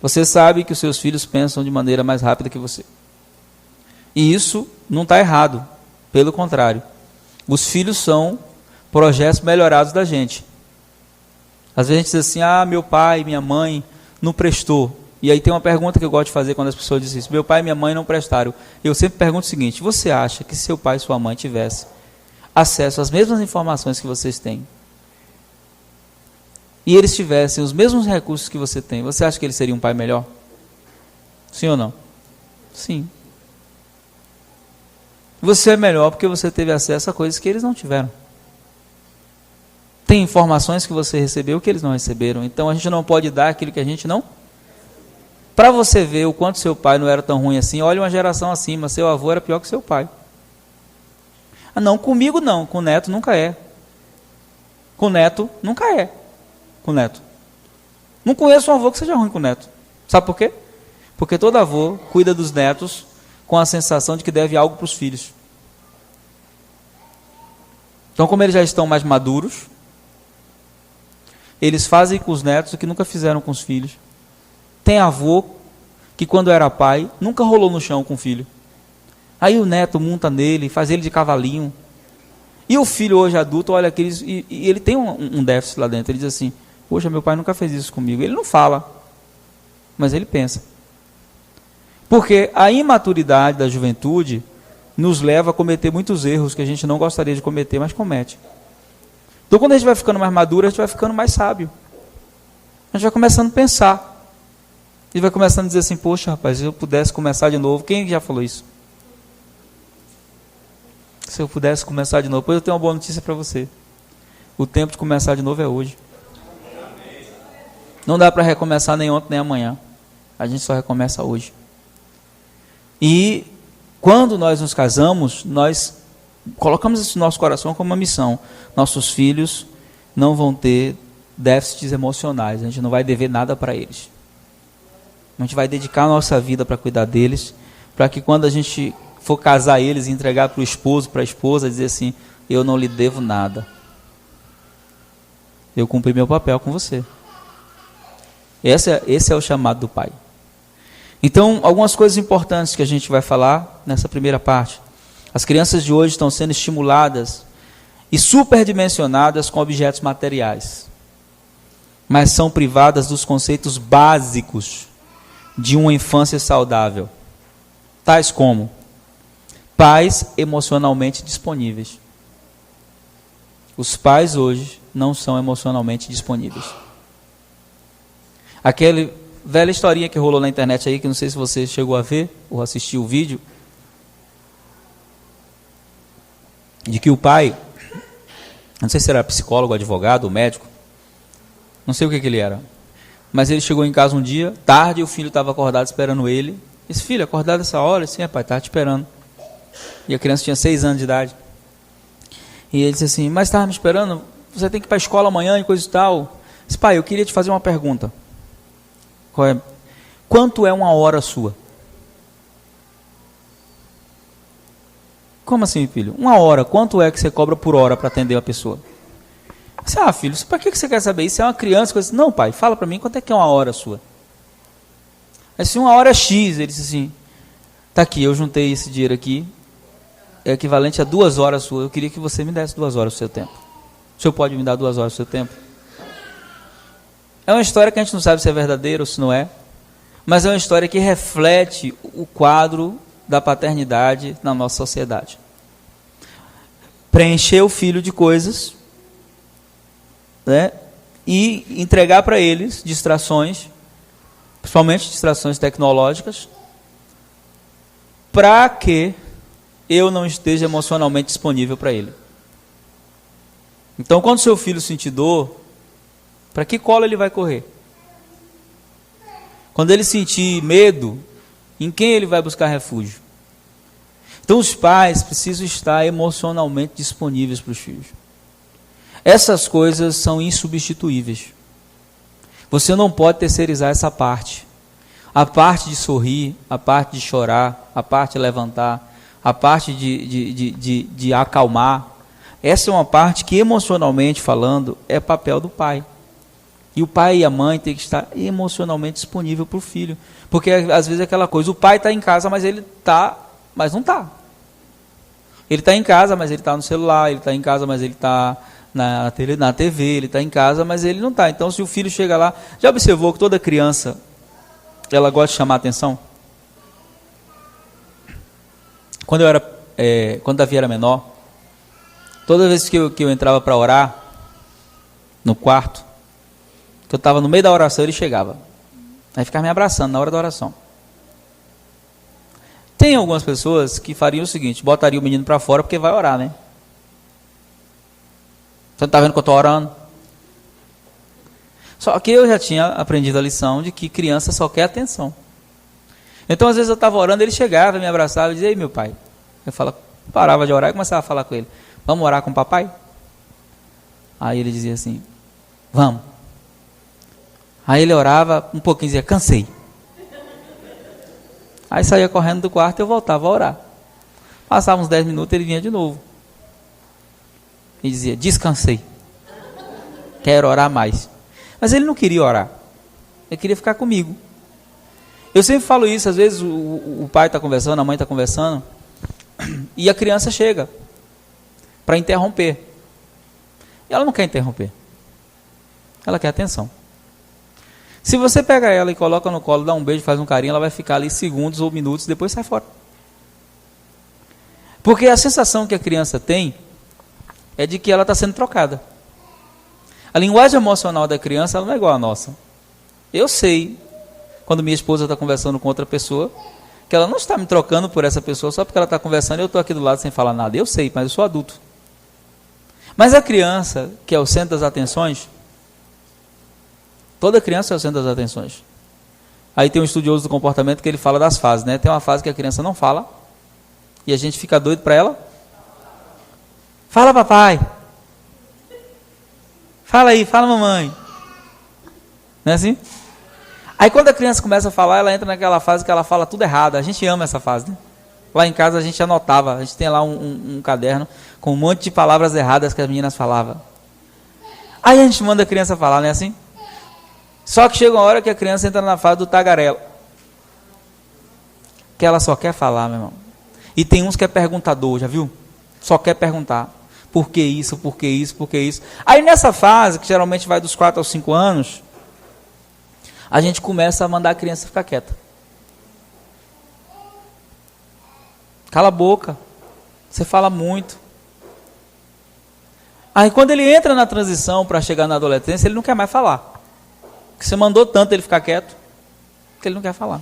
Você sabe que os seus filhos pensam de maneira mais rápida que você. E isso não está errado. Pelo contrário. Os filhos são projetos melhorados da gente. Às vezes a gente diz assim: ah, meu pai, minha mãe não prestou. E aí tem uma pergunta que eu gosto de fazer quando as pessoas dizem isso: meu pai e minha mãe não prestaram. Eu sempre pergunto o seguinte: você acha que seu pai e sua mãe tivessem acesso às mesmas informações que vocês têm, e eles tivessem os mesmos recursos que você tem, você acha que ele seria um pai melhor? Sim ou não? Sim. Você é melhor porque você teve acesso a coisas que eles não tiveram. Tem informações que você recebeu que eles não receberam. Então a gente não pode dar aquilo que a gente não... Para você ver o quanto seu pai não era tão ruim assim, olha uma geração acima, seu avô era pior que seu pai. Ah não, comigo não, com o neto nunca é. Com o neto nunca é. Com o neto. Não conheço um avô que seja ruim com o neto. Sabe por quê? Porque todo avô cuida dos netos com a sensação de que deve algo para os filhos. Então, como eles já estão mais maduros, eles fazem com os netos o que nunca fizeram com os filhos. Tem avô que, quando era pai, nunca rolou no chão com o filho. Aí o neto monta nele, faz ele de cavalinho. E o filho, hoje adulto, olha aqueles... E ele tem um déficit lá dentro. Ele diz assim: poxa, meu pai nunca fez isso comigo. Ele não fala, mas ele pensa. Porque a imaturidade da juventude nos leva a cometer muitos erros que a gente não gostaria de cometer, mas comete. Então, quando a gente vai ficando mais maduro, a gente vai ficando mais sábio. A gente vai começando a pensar. E vai começando a dizer assim: poxa, rapaz, se eu pudesse começar de novo. Quem já falou isso? Se eu pudesse começar de novo. Pois eu tenho uma boa notícia para você. O tempo de começar de novo é hoje. Não dá para recomeçar nem ontem nem amanhã. A gente só recomeça hoje. E quando nós nos casamos, nós colocamos isso no nosso coração como uma missão. Nossos filhos não vão ter déficits emocionais. A gente não vai dever nada para eles. A gente vai dedicar a nossa vida para cuidar deles, para que quando a gente for casar eles e entregar para o esposo, para a esposa, dizer assim: eu não lhe devo nada. Eu cumpri meu papel com você. Esse é o chamado do pai. Então, algumas coisas importantes que a gente vai falar nessa primeira parte. As crianças de hoje estão sendo estimuladas e superdimensionadas com objetos materiais, mas são privadas dos conceitos básicos de uma infância saudável, tais como pais emocionalmente disponíveis. Os pais hoje não são emocionalmente disponíveis. Aquela velha historinha que rolou na internet aí, que não sei se você chegou a ver ou assistiu o vídeo, de que o pai, não sei se era psicólogo, advogado, médico, não sei o que ele era, mas ele chegou em casa um dia, tarde, e o filho estava acordado esperando ele. Disse: filho, acordado essa hora? Sim, pai, estava te esperando. E a criança tinha 6 anos de idade. E ele disse assim: mas estava me esperando? Você tem que ir para a escola amanhã e coisa e tal. Disse: pai, eu queria te fazer uma pergunta. Qual é? Quanto é uma hora sua? Como assim, filho? Uma hora, quanto é que você cobra por hora para atender uma pessoa? Disse: ah, filho, para que você quer saber isso? É uma criança. Disse: não, pai, fala para mim, quanto é que é uma hora sua? Assim, uma hora é X. Ele disse assim: tá aqui, eu juntei esse dinheiro aqui, é equivalente a 2 horas suas. Eu queria que você me desse 2 horas do seu tempo. O senhor pode me dar 2 horas do seu tempo? É uma história que a gente não sabe se é verdadeira ou se não é, mas é uma história que reflete o quadro da paternidade na nossa sociedade. Preencher o filho de coisas, né, e entregar para eles distrações, principalmente distrações tecnológicas, para que eu não esteja emocionalmente disponível para ele. Então, quando seu filho sentir dor, para que colo ele vai correr? Quando ele sentir medo, em quem ele vai buscar refúgio? Então, os pais precisam estar emocionalmente disponíveis para os filhos. Essas coisas são insubstituíveis. Você não pode terceirizar essa parte. A parte de sorrir, a parte de chorar, a parte de levantar, a parte de acalmar. Essa é uma parte que, emocionalmente falando, é papel do pai. E o pai e a mãe têm que estar emocionalmente disponível para o filho. Porque às vezes é aquela coisa, o pai está em casa, mas ele está, mas não está. Ele está em casa, mas ele está no celular, ele está em casa, mas ele está na TV, ele está em casa, mas ele não está. Então, se o filho chega lá, já observou que toda criança, ela gosta de chamar a atenção? Quando Davi era menor, toda vez que eu entrava para orar, no quarto, que eu estava no meio da oração, ele chegava. Aí ficava me abraçando na hora da oração. Tem algumas pessoas que fariam o seguinte: botariam o menino para fora porque vai orar, né? Você não está vendo que eu estou orando? Só que eu já tinha aprendido a lição de que criança só quer atenção. Então, às vezes eu estava orando, ele chegava, me abraçava e dizia: ei, meu pai. Eu parava de orar e começava a falar com ele: vamos orar com o papai? Aí ele dizia assim: vamos. Aí ele orava um pouquinho e dizia: cansei. Aí saía correndo do quarto e eu voltava a orar. Passava uns 10 minutos, ele vinha de novo. E dizia: descansei. Quero orar mais. Mas ele não queria orar. Ele queria ficar comigo. Eu sempre falo isso, às vezes o pai está conversando, a mãe está conversando, e a criança chega para interromper. E ela não quer interromper. Ela quer atenção. Se você pega ela e coloca no colo, dá um beijo, faz um carinho, ela vai ficar ali segundos ou minutos e depois sai fora. Porque a sensação que a criança tem é de que ela está sendo trocada. A linguagem emocional da criança ela não é igual à nossa. Eu sei, quando minha esposa está conversando com outra pessoa, que ela não está me trocando por essa pessoa só porque ela está conversando e eu estou aqui do lado sem falar nada. Eu sei, mas eu sou adulto. Mas a criança, que é o centro das atenções, toda criança é o centro das atenções. Aí tem um estudioso do comportamento que ele fala das fases, né? Tem uma fase que a criança não fala e a gente fica doido para ela. Fala, papai. Fala aí, fala, mamãe. Não é assim? Aí quando a criança começa a falar, ela entra naquela fase que ela fala tudo errado. A gente ama essa fase, né? Lá em casa a gente anotava, a gente tem lá um caderno com um monte de palavras erradas que as meninas falavam. Aí a gente manda a criança falar, não é assim? Só que chega uma hora que a criança entra na fase do tagarela. Que ela só quer falar, meu irmão. E tem uns que é perguntador, já viu? Só quer perguntar. Por que isso, por que isso, por que isso? Aí nessa fase, que geralmente vai dos 4 aos 5 anos, a gente começa a mandar a criança ficar quieta. Cala a boca. Você fala muito. Aí quando ele entra na transição para chegar na adolescência, ele não quer mais falar. que você mandou tanto ele ficar quieto, que ele não quer falar.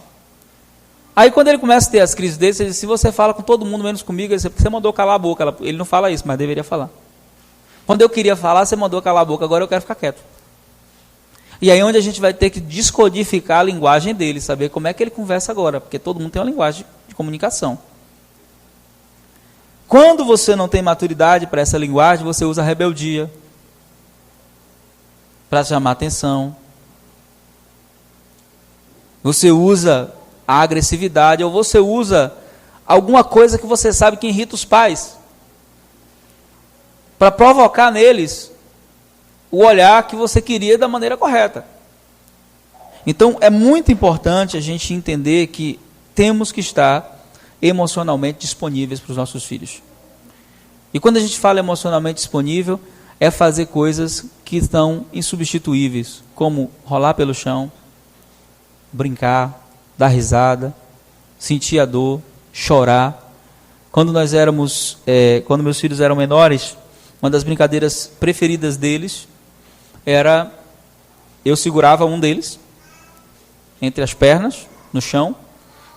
Aí quando ele começa a ter as crises dele, você diz, se você fala com todo mundo menos comigo, ele diz, porque você mandou calar a boca. Ele não fala isso, mas deveria falar. Quando eu queria falar, você mandou calar a boca, agora eu quero ficar quieto. E aí onde a gente vai ter que descodificar a linguagem dele, saber como é que ele conversa agora, porque todo mundo tem uma linguagem de comunicação. Quando você não tem maturidade para essa linguagem, você usa a rebeldia para chamar atenção. Você usa a agressividade, ou você usa alguma coisa que você sabe que irrita os pais, para provocar neles o olhar que você queria da maneira correta. Então, é muito importante a gente entender que temos que estar emocionalmente disponíveis para os nossos filhos. E quando a gente fala emocionalmente disponível, é fazer coisas que estão insubstituíveis, como rolar pelo chão, brincar, dar risada, sentir a dor, chorar. Quando meus filhos eram menores, uma das brincadeiras preferidas deles era, eu segurava um deles entre as pernas, no chão,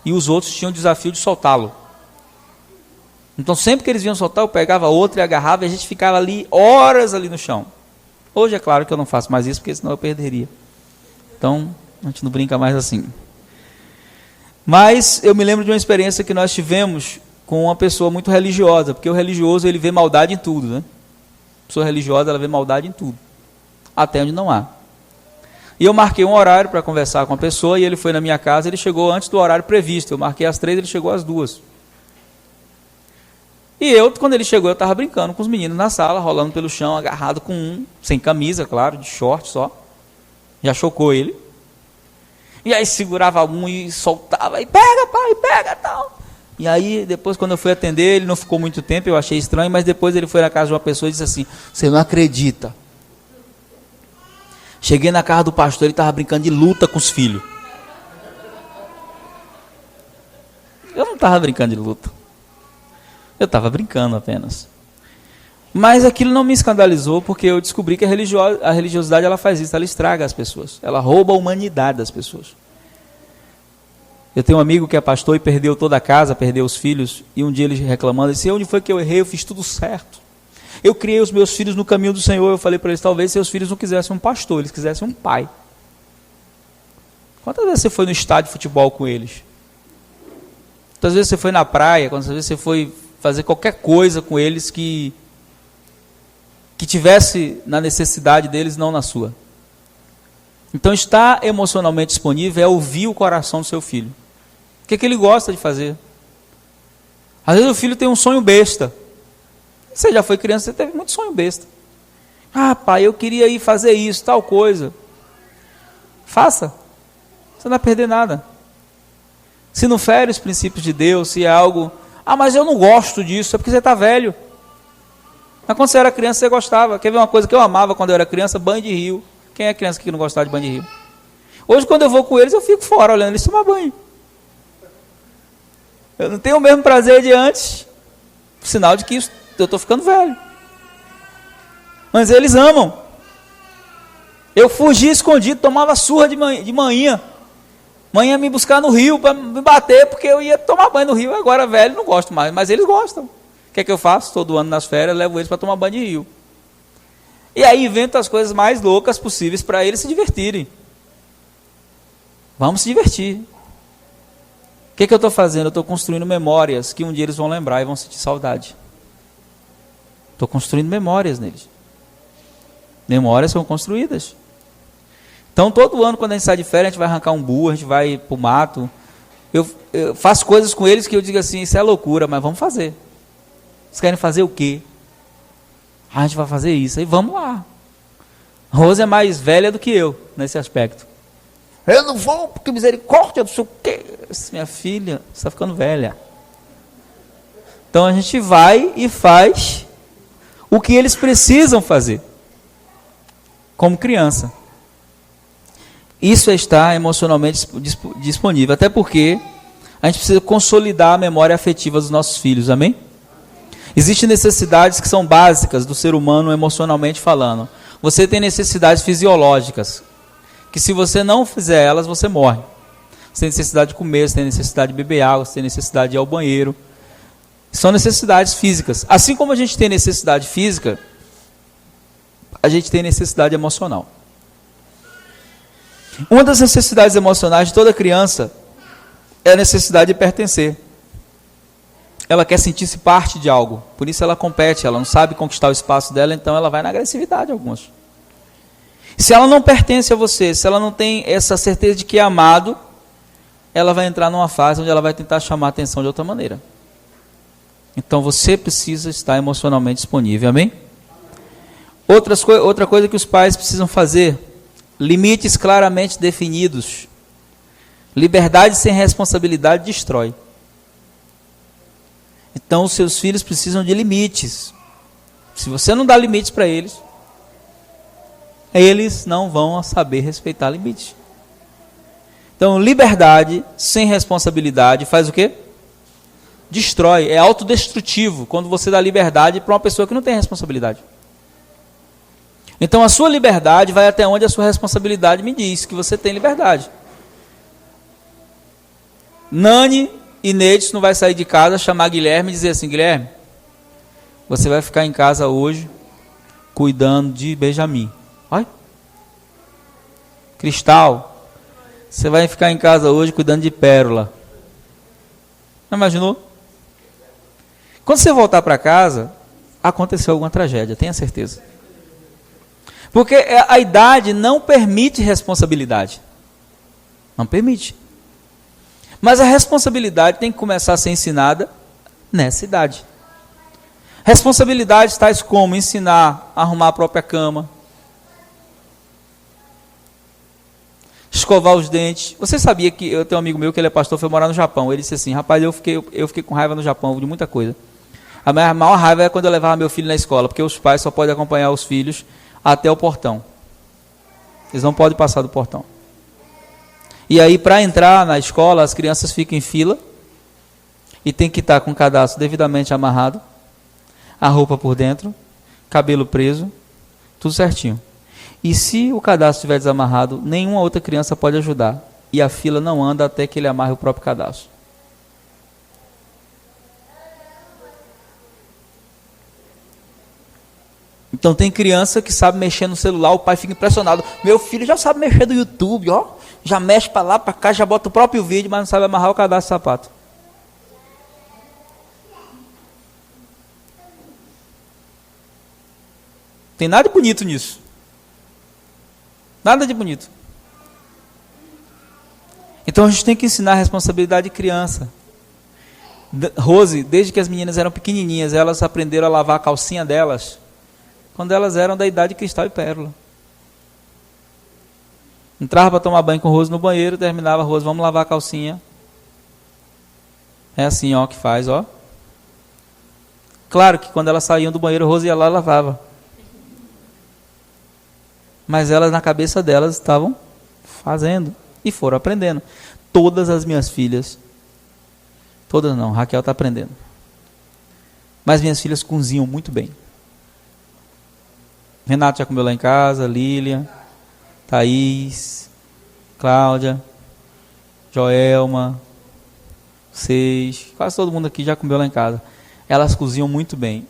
e os outros tinham o desafio de soltá-lo. Então sempre que eles vinham soltar, eu pegava outro e agarrava, e a gente ficava ali, horas ali no chão. Hoje é claro que eu não faço mais isso, porque senão eu perderia. Então, a gente não brinca mais assim. Mas eu me lembro de uma experiência que nós tivemos com uma pessoa muito religiosa, porque o religioso, ele vê maldade em tudo, né? A pessoa religiosa, ela vê maldade em tudo, até onde não há. E eu marquei um horário para conversar com a pessoa, e ele foi na minha casa, ele chegou antes do horário previsto. Eu marquei às 3, ele chegou às 2. E eu, quando ele chegou, eu estava brincando com os meninos na sala, rolando pelo chão, agarrado com um, sem camisa, claro, de short só. Já chocou ele. E aí segurava um e soltava, e pega, pai, pega, tal. E aí, depois, quando eu fui atender, ele não ficou muito tempo, eu achei estranho, mas depois ele foi na casa de uma pessoa e disse assim, você não acredita. Cheguei na casa do pastor, ele estava brincando de luta com os filhos. Eu não estava brincando de luta. Eu estava brincando apenas. Mas aquilo não me escandalizou, porque eu descobri que a religiosidade ela faz isso, ela estraga as pessoas. Ela rouba a humanidade das pessoas. Eu tenho um amigo que é pastor e perdeu toda a casa, perdeu os filhos, e um dia ele reclamando, disse, onde foi que eu errei? Eu fiz tudo certo. Eu criei os meus filhos no caminho do Senhor. Eu falei para eles, talvez seus filhos não quisessem um pastor, eles quisessem um pai. Quantas vezes você foi no estádio de futebol com eles? Quantas vezes você foi na praia? Quantas vezes você foi fazer qualquer coisa com eles que tivesse na necessidade deles, não na sua? Então, estar emocionalmente disponível é ouvir o coração do seu filho. O que é que ele gosta de fazer? Às vezes o filho tem um sonho besta. Você já foi criança, você teve muito sonho besta. Ah, pai, eu queria ir fazer isso, tal coisa. Faça. Você não vai perder nada. Se não fere os princípios de Deus, se é algo... Ah, mas eu não gosto disso, é porque você está velho. Mas quando você era criança, você gostava. Quer ver uma coisa que eu amava quando eu era criança? Banho de rio. Quem é criança que não gostava de banho de rio? Hoje, quando eu vou com eles, eu fico fora, olhando eles tomar banho. Eu não tenho o mesmo prazer de antes. Sinal de que eu estou ficando velho. Mas eles amam. Eu fugia escondido, tomava surra de manhã. Manhã me buscar no rio para me bater, porque eu ia tomar banho no rio. Agora velho, não gosto mais, mas eles gostam. O que é que eu faço? Todo ano nas férias, levo eles para tomar banho de rio. E aí invento as coisas mais loucas possíveis para eles se divertirem. Vamos se divertir. O que é que eu estou fazendo? Eu estou construindo memórias que um dia eles vão lembrar e vão sentir saudade. Estou construindo memórias neles. Memórias são construídas. Então, todo ano, quando a gente sai de férias, a gente vai arrancar um burro, a gente vai para o mato. Eu faço coisas com eles que eu digo assim, isso é loucura, mas vamos fazer. Vocês querem fazer o quê? A gente vai fazer isso, aí vamos lá. A Rose é mais velha do que eu, nesse aspecto. Eu não vou, porque misericórdia, não sei o quê. Minha filha, você está ficando velha. Então, a gente vai e faz o que eles precisam fazer, como criança. Isso é estar emocionalmente disponível, até porque a gente precisa consolidar a memória afetiva dos nossos filhos, amém? Existem necessidades que são básicas do ser humano emocionalmente falando. Você tem necessidades fisiológicas, que se você não fizer elas, você morre. Você tem necessidade de comer, você tem necessidade de beber água, você tem necessidade de ir ao banheiro. São necessidades físicas. Assim como a gente tem necessidade física, a gente tem necessidade emocional. Uma das necessidades emocionais de toda criança é a necessidade de pertencer. Ela quer sentir-se parte de algo, por isso ela compete, ela não sabe conquistar o espaço dela, então ela vai na agressividade algumas. Se ela não pertence a você, se ela não tem essa certeza de que é amado, ela vai entrar numa fase onde ela vai tentar chamar a atenção de outra maneira. Então você precisa estar emocionalmente disponível, amém? Outra coisa que os pais precisam fazer, limites claramente definidos. Liberdade sem responsabilidade destrói. Então os seus filhos precisam de limites. Se você não dá limites para eles, eles não vão saber respeitar limites. Então liberdade sem responsabilidade faz o quê? Destrói, é autodestrutivo quando você dá liberdade para uma pessoa que não tem responsabilidade. Então a sua liberdade vai até onde a sua responsabilidade me diz que você tem liberdade. Nani e Neide não vai sair de casa, chamar Guilherme e dizer assim: Guilherme, você vai ficar em casa hoje cuidando de Benjamin. Olha. Cristal, você vai ficar em casa hoje cuidando de Pérola. Não imaginou? Quando você voltar para casa, aconteceu alguma tragédia, tenha certeza. Porque a idade não permite responsabilidade. Não permite. Mas a responsabilidade tem que começar a ser ensinada nessa idade. Responsabilidades tais como ensinar a arrumar a própria cama, escovar os dentes. Você sabia que eu tenho um amigo meu que ele é pastor, foi morar no Japão. Ele disse assim: rapaz, eu fiquei com raiva no Japão de muita coisa. A minha maior raiva é quando eu levava meu filho na escola, porque os pais só podem acompanhar os filhos até o portão. Eles não podem passar do portão. E aí, para entrar na escola, as crianças ficam em fila e tem que estar com o cadastro devidamente amarrado, a roupa por dentro, cabelo preso, tudo certinho. E se o cadastro estiver desamarrado, nenhuma outra criança pode ajudar. E a fila não anda até que ele amarre o próprio cadastro. Então tem criança que sabe mexer no celular, o pai fica impressionado. Meu filho já sabe mexer no YouTube, ó. Já mexe para lá, para cá, já bota o próprio vídeo, mas não sabe amarrar o cadastro do sapato. Tem nada de bonito nisso. Nada de bonito. Então a gente tem que ensinar a responsabilidade de criança. Rose, desde que as meninas eram pequenininhas, elas aprenderam a lavar a calcinha delas quando elas eram da idade de Cristal e Pérola. Entrava para tomar banho com Rose no banheiro, terminava, Rose, vamos lavar a calcinha. É assim, ó, que faz, ó. Claro que quando elas saíam do banheiro, Rose ia lá e lavava. Mas elas, na cabeça delas, estavam fazendo e foram aprendendo. Todas as minhas filhas, todas não, Raquel está aprendendo. Mas minhas filhas cozinham muito bem. Renato já comeu lá em casa, Lília, Thaís, Cláudia, Joelma, vocês, quase todo mundo aqui já comeu lá em casa. Elas cozinham muito bem.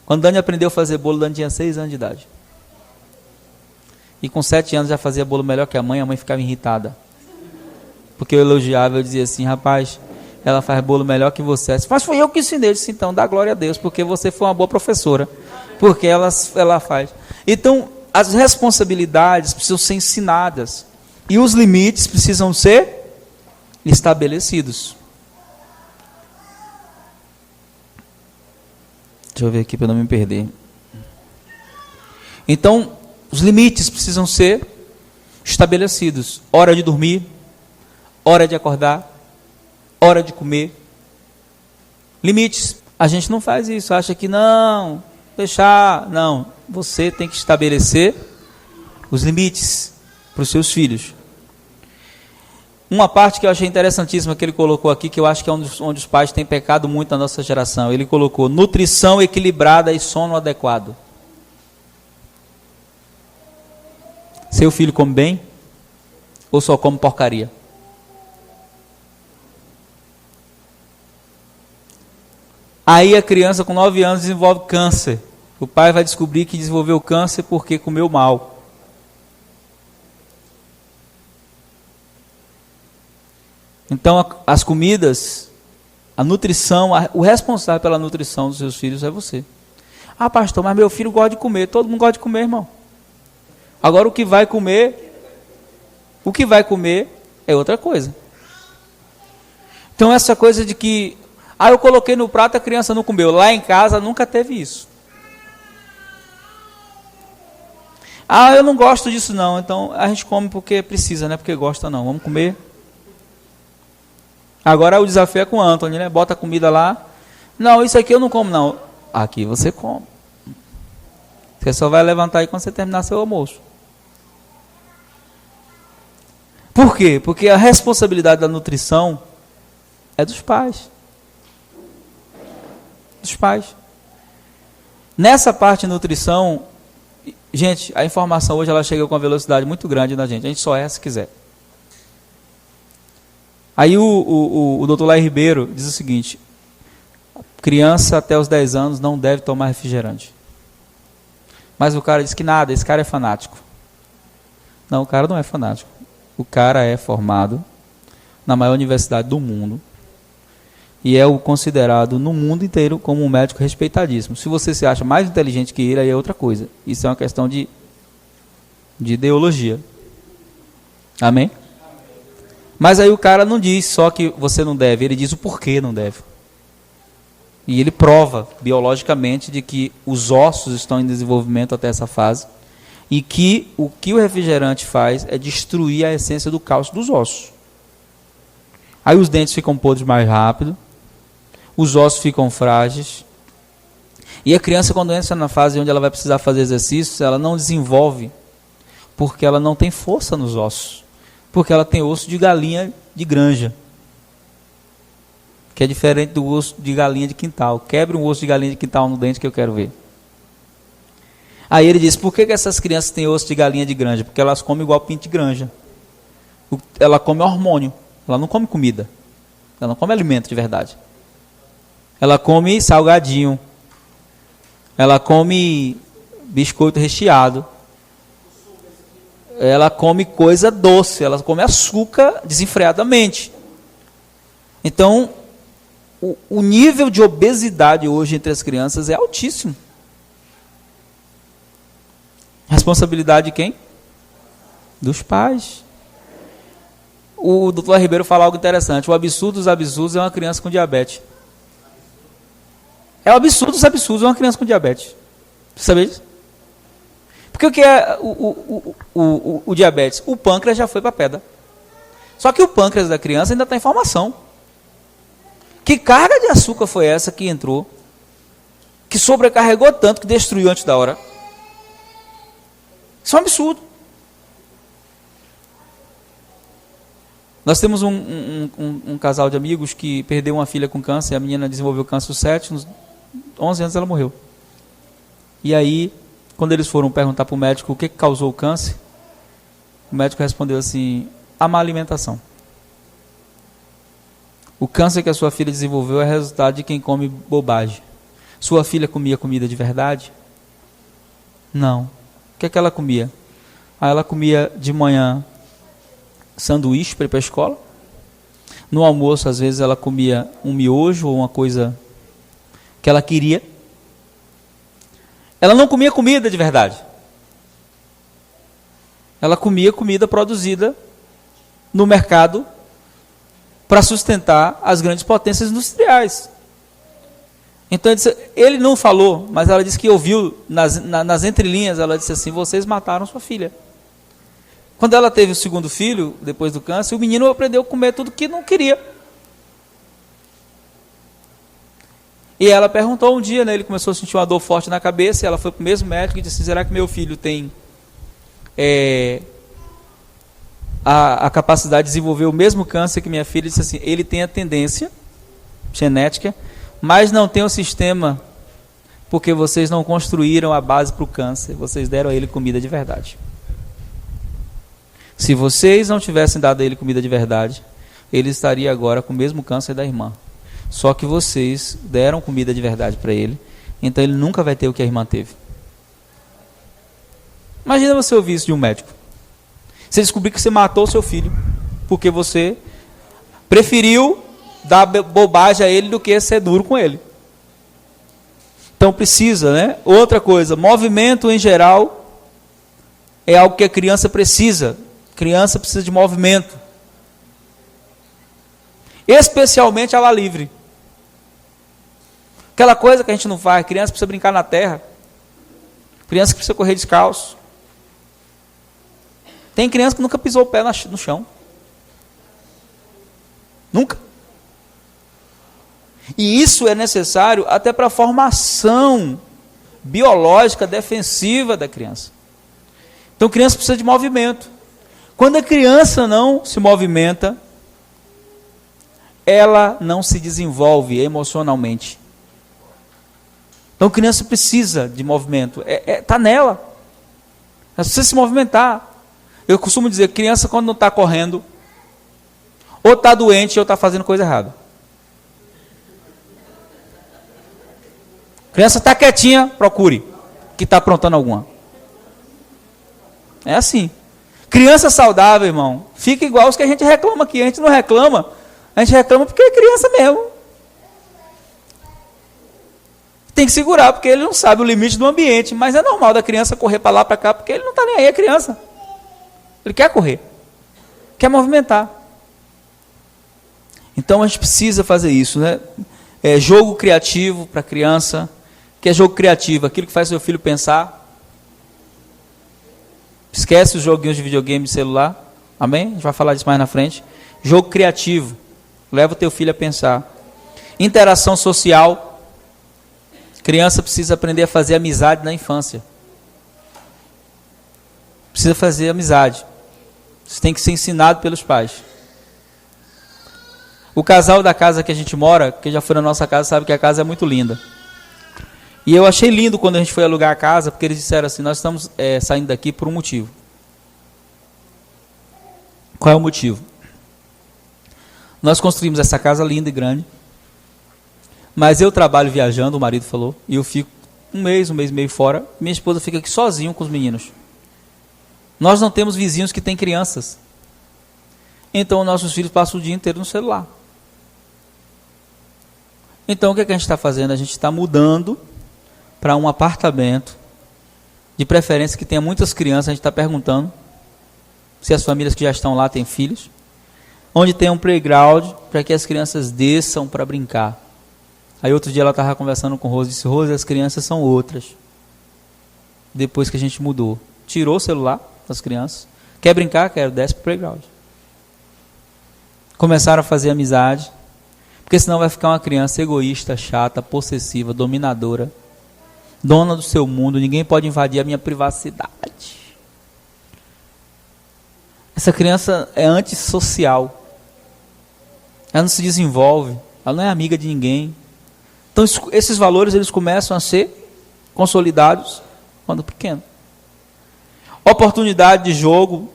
Quando Dani aprendeu a fazer bolo, Dani tinha 6 anos de idade. E com 7 anos já fazia bolo melhor que a mãe ficava irritada. Porque eu elogiava, eu dizia assim: rapaz, ela faz bolo melhor que você. Mas foi eu que ensinei. Eu disse: então dá glória a Deus, porque você foi uma boa professora. Porque ela faz. Então, as responsabilidades precisam ser ensinadas. E os limites precisam ser estabelecidos. Deixa eu ver aqui para não me perder. Então, os limites precisam ser estabelecidos. Hora de dormir, hora de acordar, hora de comer. Limites. A gente não faz isso, acha que não, deixar. Não, você tem que estabelecer os limites para os seus filhos. Uma parte que eu achei interessantíssima que ele colocou aqui, que eu acho que é onde os pais têm pecado muito na nossa geração. Ele colocou: nutrição equilibrada e sono adequado. Seu filho come bem? Ou só come porcaria? Aí a criança com 9 anos desenvolve câncer. O pai vai descobrir que desenvolveu câncer porque comeu mal. Então as comidas, a nutrição, o responsável pela nutrição dos seus filhos é você. Ah, pastor, mas meu filho gosta de comer. Todo mundo gosta de comer, irmão. Agora o que vai comer é outra coisa. Então essa coisa de que eu coloquei no prato, a criança não comeu. Lá em casa nunca teve isso. Eu não gosto disso não. Então a gente come porque precisa, não é porque gosta não. Vamos comer. Agora o desafio é com o Anthony, né? Bota a comida lá. Não, isso aqui eu não como não. Aqui você come. Você só vai levantar aí quando você terminar seu almoço. Por quê? Porque a responsabilidade da nutrição é dos pais. Dos pais. Nessa parte de nutrição, gente, a informação hoje ela chega com uma velocidade muito grande na gente. A gente só se quiser. Aí o Dr. Lai Ribeiro diz o seguinte: criança até os 10 anos não deve tomar refrigerante. Mas o cara diz que nada, esse cara é fanático. Não, o cara não é fanático. O cara é formado na maior universidade do mundo e é o considerado no mundo inteiro como um médico respeitadíssimo. Se você se acha mais inteligente que ele, aí é outra coisa. Isso é uma questão de ideologia. Amém? Mas aí o cara não diz só que você não deve, ele diz o porquê não deve. E ele prova biologicamente de que os ossos estão em desenvolvimento até essa fase e que o refrigerante faz é destruir a essência do cálcio dos ossos. Aí os dentes ficam podres mais rápido, os ossos ficam frágeis, e a criança, quando entra na fase onde ela vai precisar fazer exercícios, ela não desenvolve, porque ela não tem força nos ossos, porque ela tem osso de galinha de granja, que é diferente do osso de galinha de quintal. Quebre um osso de galinha de quintal no dente que eu quero ver. Aí ele diz: por que essas crianças têm osso de galinha de granja? Porque elas comem igual pinto de granja. Ela come hormônio, ela não come comida, ela não come alimento de verdade. Ela come salgadinho, ela come biscoito recheado, ela come coisa doce, ela come açúcar desenfreadamente. Então, o nível de obesidade hoje entre as crianças é altíssimo. Responsabilidade de quem? Dos pais. O Dr. Ribeiro fala algo interessante: o absurdo dos absurdos é uma criança com diabetes. É o absurdo dos absurdos é uma criança com diabetes. Você sabia disso? Porque o que é o diabetes? O pâncreas já foi para a pedra. Só que o pâncreas da criança ainda está em formação. Que carga de açúcar foi essa que entrou, que sobrecarregou tanto, que destruiu antes da hora? Isso é um absurdo. Nós temos um casal de amigos que perdeu uma filha com câncer. A menina desenvolveu câncer 7, uns 11 anos ela morreu. E aí, quando eles foram perguntar para o médico o que causou o câncer, o médico respondeu assim: a má alimentação. O câncer que a sua filha desenvolveu é resultado de quem come bobagem. Sua filha comia comida de verdade? Não. O que é que ela comia? Ela comia de manhã sanduíche para ir para a escola. No almoço, às vezes, ela comia um miojo ou uma coisa que ela queria. Ela não comia comida de verdade. Ela comia comida produzida no mercado para sustentar as grandes potências industriais. Então ele não falou, mas ela disse que ouviu nas entrelinhas. Ela disse assim: vocês mataram sua filha. Quando ela teve o segundo filho, depois do câncer, o menino aprendeu a comer tudo que não queria. E ela perguntou um dia, né, ele começou a sentir uma dor forte na cabeça, e ela foi para o mesmo médico e disse: será que meu filho tem a capacidade de desenvolver o mesmo câncer que minha filha? Ele disse assim: ele tem a tendência genética, mas não tem o sistema, porque vocês não construíram a base para o câncer, vocês deram a ele comida de verdade. Se vocês não tivessem dado a ele comida de verdade, ele estaria agora com o mesmo câncer da irmã. Só que vocês deram comida de verdade para ele, então ele nunca vai ter o que a irmã teve. Imagina você ouvir isso de um médico. Você descobrir que você matou o seu filho, porque você preferiu dar bobagem a ele do que ser duro com ele. Então precisa, né? Outra coisa, movimento em geral é algo que a criança precisa. Criança precisa de movimento. Especialmente ao ar livre. Aquela coisa que a gente não faz, criança precisa brincar na terra. Criança que precisa correr descalço. Tem criança que nunca pisou o pé no chão. Nunca. E isso é necessário até para a formação biológica defensiva da criança. Então, a criança precisa de movimento. Quando a criança não se movimenta, ela não se desenvolve emocionalmente. Então, a criança precisa de movimento. Está nela. Ela precisa se movimentar. Eu costumo dizer, criança quando não está correndo, ou está doente ou está fazendo coisa errada. Criança está quietinha, procure, que está aprontando alguma. É assim. Criança saudável, irmão, fica igual os que a gente reclama aqui. A gente não reclama, a gente reclama porque é criança mesmo. Tem que segurar, porque ele não sabe o limite do ambiente, mas é normal da criança correr para lá, para cá, porque ele não está nem aí, é criança. Ele quer correr, quer movimentar. Então a gente precisa fazer isso, né? Jogo criativo para a criança. Que é jogo criativo? Aquilo que faz seu filho pensar. Esquece os joguinhos de videogame de celular. Amém? A gente vai falar disso mais na frente. Jogo criativo. Leva o teu filho a pensar. Interação social. Criança precisa aprender a fazer amizade na infância. Precisa fazer amizade. Isso tem que ser ensinado pelos pais. O casal da casa que a gente mora, que já foi na nossa casa, sabe que a casa é muito linda. E eu achei lindo quando a gente foi alugar a casa, porque eles disseram assim, nós estamos saindo daqui por um motivo. Qual é o motivo? Nós construímos essa casa linda e grande, mas eu trabalho viajando, o marido falou, e eu fico um mês e meio fora, minha esposa fica aqui sozinho com os meninos. Nós não temos vizinhos que têm crianças. Então, nossos filhos passam o dia inteiro no celular. Então, o que a gente está fazendo? A gente está mudando para um apartamento, de preferência que tenha muitas crianças. A gente está perguntando se as famílias que já estão lá têm filhos, onde tem um playground para que as crianças desçam para brincar. Aí outro dia ela estava conversando com o Rose, disse, Rose, as crianças são outras. Depois que a gente mudou, tirou o celular das crianças, quer brincar? Quero, desce para o playground. Começaram a fazer amizade, porque senão vai ficar uma criança egoísta, chata, possessiva, dominadora, dona do seu mundo, ninguém pode invadir a minha privacidade. Essa criança é antissocial, ela não se desenvolve, ela não é amiga de ninguém. Então esses valores eles começam a ser consolidados quando pequeno. Oportunidade de jogo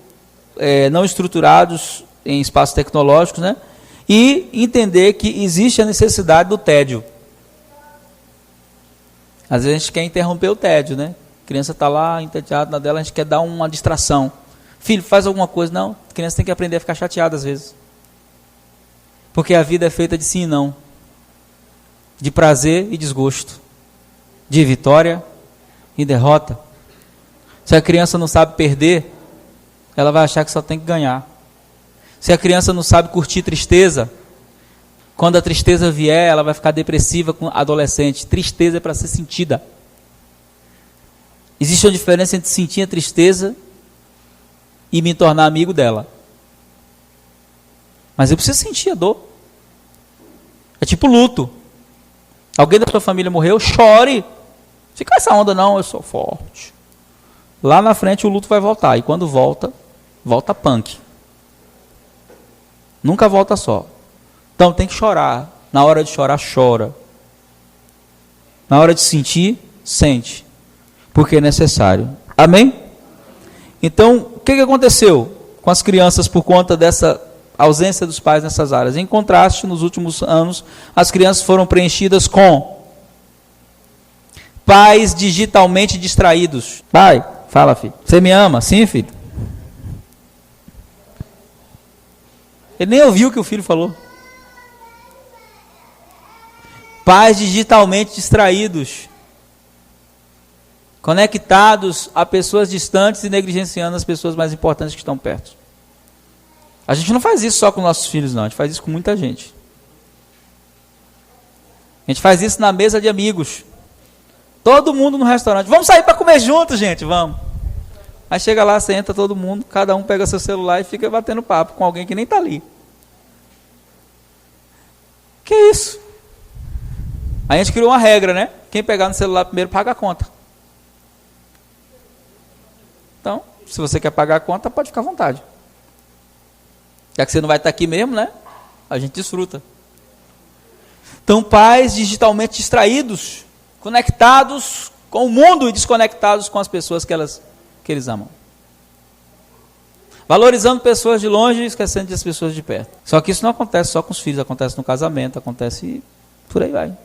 não estruturados em espaços tecnológicos, né? E entender que existe a necessidade do tédio. Às vezes a gente quer interromper o tédio, né? A criança está lá, entediada na dela, a gente quer dar uma distração. Filho, faz alguma coisa. Não, a criança tem que aprender a ficar chateada às vezes. Porque a vida é feita de sim e não. De prazer e desgosto. De vitória e derrota. Se a criança não sabe perder, ela vai achar que só tem que ganhar. Se a criança não sabe curtir tristeza, quando a tristeza vier, ela vai ficar depressiva com adolescente. Tristeza é para ser sentida. Existe uma diferença entre sentir a tristeza e me tornar amigo dela. Mas eu preciso sentir a dor. É tipo luto. Alguém da sua família morreu, chore. Fica essa onda, não, eu sou forte. Lá na frente o luto vai voltar. E quando volta, volta punk. Nunca volta só. Então tem que chorar. Na hora de chorar, chora. Na hora de sentir, sente. Porque é necessário. Amém? Então, o que aconteceu com com as crianças por conta dessa ausência dos pais nessas áreas. Em contraste, nos últimos anos, as crianças foram preenchidas com pais digitalmente distraídos. Pai, fala, filho. Você me ama? Sim, filho. Ele nem ouviu o que o filho falou. Pais digitalmente distraídos, conectados a pessoas distantes e negligenciando as pessoas mais importantes que estão perto. A gente não faz isso só com nossos filhos, não. A gente faz isso com muita gente. A gente faz isso na mesa de amigos. Todo mundo no restaurante. Vamos sair para comer juntos, gente, vamos. Aí chega lá, senta todo mundo, cada um pega seu celular e fica batendo papo com alguém que nem está ali. Que isso? Aí a gente criou uma regra, né? Quem pegar no celular primeiro paga a conta. Então, se você quer pagar a conta, pode ficar à vontade. Já que você não vai estar aqui mesmo, né? A gente desfruta. Então, pais digitalmente distraídos, conectados com o mundo e desconectados com as pessoas que eles amam. Valorizando pessoas de longe e esquecendo das pessoas de perto. Só que isso não acontece só com os filhos, acontece no casamento, acontece por aí vai.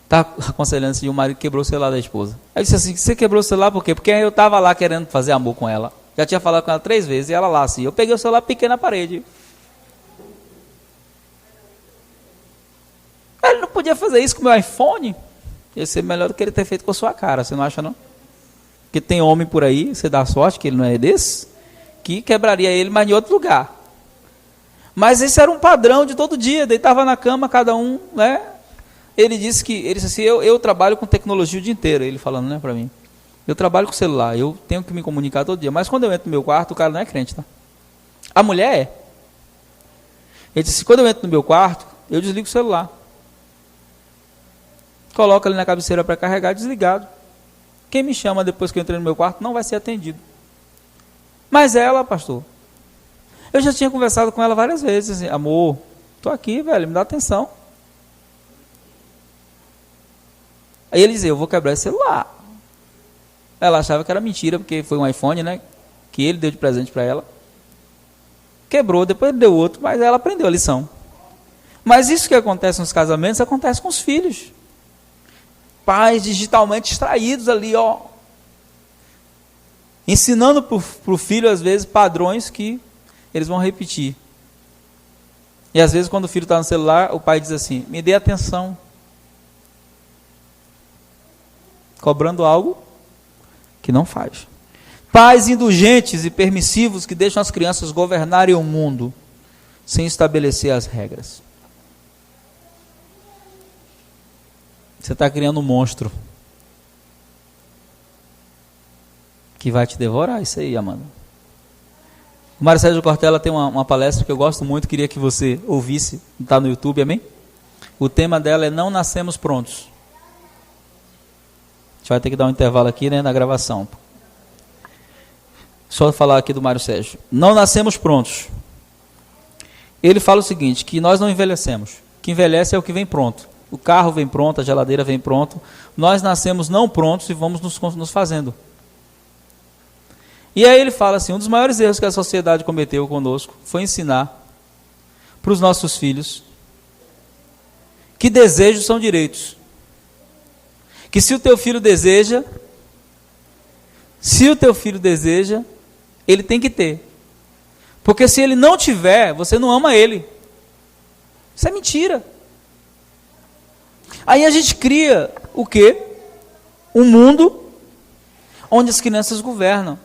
Está aconselhando assim, o marido quebrou o celular da esposa. Aí disse assim, você quebrou o celular por quê? Porque eu estava lá querendo fazer amor com ela. Já tinha falado com ela 3 vezes, e ela lá assim, eu peguei o celular, piquei na parede. Ele não podia fazer isso com o meu iPhone? Ia ser melhor do que ele ter feito com a sua cara, você não acha não? Porque tem homem por aí, você dá sorte que ele não é desse, que quebraria ele, mas em outro lugar. Mas esse era um padrão de todo dia, deitava na cama, cada um, né? Ele disse assim, eu trabalho com tecnologia o dia inteiro, ele falando, né, para mim. Eu trabalho com celular, eu tenho que me comunicar todo dia, mas quando eu entro no meu quarto, o cara não é crente, tá? A mulher é. Ele disse, quando eu entro no meu quarto, eu desligo o celular. Coloco ali na cabeceira para carregar, desligado. Quem me chama depois que eu entrei no meu quarto não vai ser atendido. Mas ela, pastor, eu já tinha conversado com ela várias vezes, assim, amor, tô aqui, velho, me dá atenção. Aí ele dizia, eu vou quebrar esse celular. Ela achava que era mentira, porque foi um iPhone, né, que ele deu de presente para ela. Quebrou, depois ele deu outro, mas ela aprendeu a lição. Mas isso que acontece nos casamentos, acontece com os filhos. Pais digitalmente distraídos ali, ó. Ensinando para o filho, às vezes, padrões que eles vão repetir. E às vezes, quando o filho está no celular, o pai diz assim, me dê atenção. Cobrando algo que não faz. Pais indulgentes e permissivos que deixam as crianças governarem o mundo sem estabelecer as regras. Você está criando um monstro que vai te devorar, isso aí, Amanda. O Mário Sérgio Cortella tem uma palestra que eu gosto muito, queria que você ouvisse, está no YouTube, amém? O tema dela é Não Nascemos Prontos. A gente vai ter que dar um intervalo aqui, né, na gravação. Só falar aqui do Mário Sérgio. Não nascemos prontos. Ele fala o seguinte, que nós não envelhecemos. O que envelhece é o que vem pronto. O carro vem pronto, a geladeira vem pronto. Nós nascemos não prontos e vamos nos fazendo. E aí ele fala assim, um dos maiores erros que a sociedade cometeu conosco foi ensinar para os nossos filhos que desejos são direitos. Que se o teu filho deseja, ele tem que ter. Porque se ele não tiver, você não ama ele. Isso é mentira. Aí a gente cria o quê? Um mundo onde as crianças governam.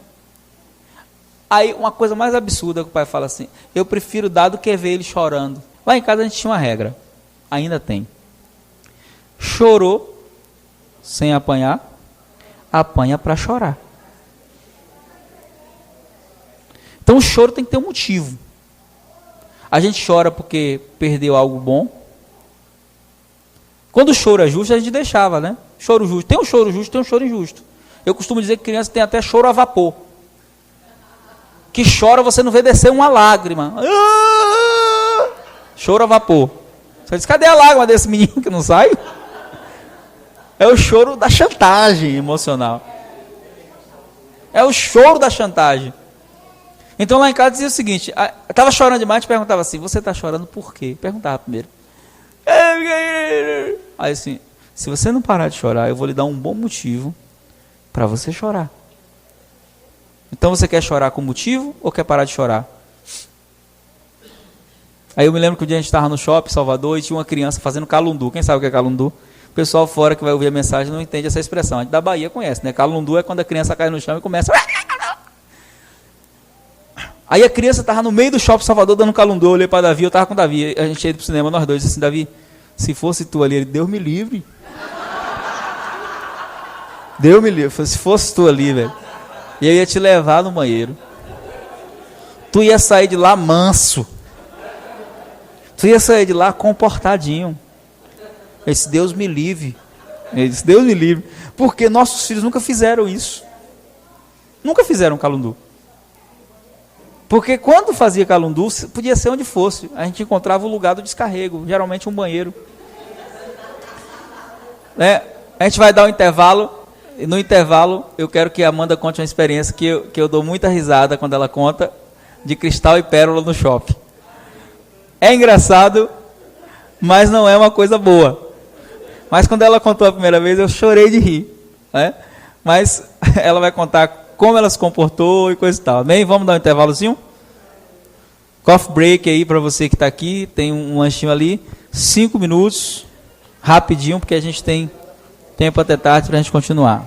Aí uma coisa mais absurda que o pai fala assim, eu prefiro dar do que ver ele chorando. Lá em casa a gente tinha uma regra, ainda tem. Chorou sem apanhar, apanha para chorar. Então o choro tem que ter um motivo. A gente chora porque perdeu algo bom. Quando o choro é justo, a gente deixava, né? Choro justo. Tem um choro justo, tem um choro injusto. Eu costumo dizer que criança tem até choro a vapor. Que chora, você não vê descer uma lágrima. Choro a vapor. Você diz, cadê a lágrima desse menino que não sai? É o choro da chantagem emocional. É o choro da chantagem. Então lá em casa dizia o seguinte, estava chorando demais, a gente perguntava assim, você está chorando por quê? Perguntava primeiro. Aí assim, se você não parar de chorar, eu vou lhe dar um bom motivo para você chorar. Então você quer chorar com motivo ou quer parar de chorar? Aí eu me lembro que um dia a gente estava no shopping, Salvador, e tinha uma criança fazendo calundu. Quem sabe o que é calundu? O pessoal fora que vai ouvir a mensagem não entende essa expressão. A gente da Bahia conhece, né? Calundu é quando a criança cai no chão e começa... Aí a criança estava no meio do shopping Salvador dando calundu. Eu olhei para Davi, eu estava com o Davi. A gente ia para o cinema, nós dois. Eu disse assim, Davi, se fosse tu ali, ele, Deus me livre. Deus me livre. Se fosse tu ali, velho. E eu ia te levar no banheiro. Tu ia sair de lá manso. Tu ia sair de lá comportadinho. Eu disse, Deus me livre. Ele disse, Deus me livre. Porque nossos filhos nunca fizeram isso. Nunca fizeram calundu. Porque quando fazia calundu, podia ser onde fosse. A gente encontrava o lugar do descarrego. Geralmente um banheiro. Né? A gente vai dar um intervalo. E no intervalo, eu quero que a Amanda conte uma experiência que eu dou muita risada quando ela conta, de cristal e pérola no shopping. É engraçado, mas não é uma coisa boa. Mas quando ela contou a primeira vez, eu chorei de rir. Né? Mas ela vai contar como ela se comportou e coisa e tal. Amém? Vamos dar um intervalozinho? Coffee break aí para você que está aqui. Tem um lanchinho ali. 5 minutos. Rapidinho, porque a gente tem tempo até tarde para a gente continuar.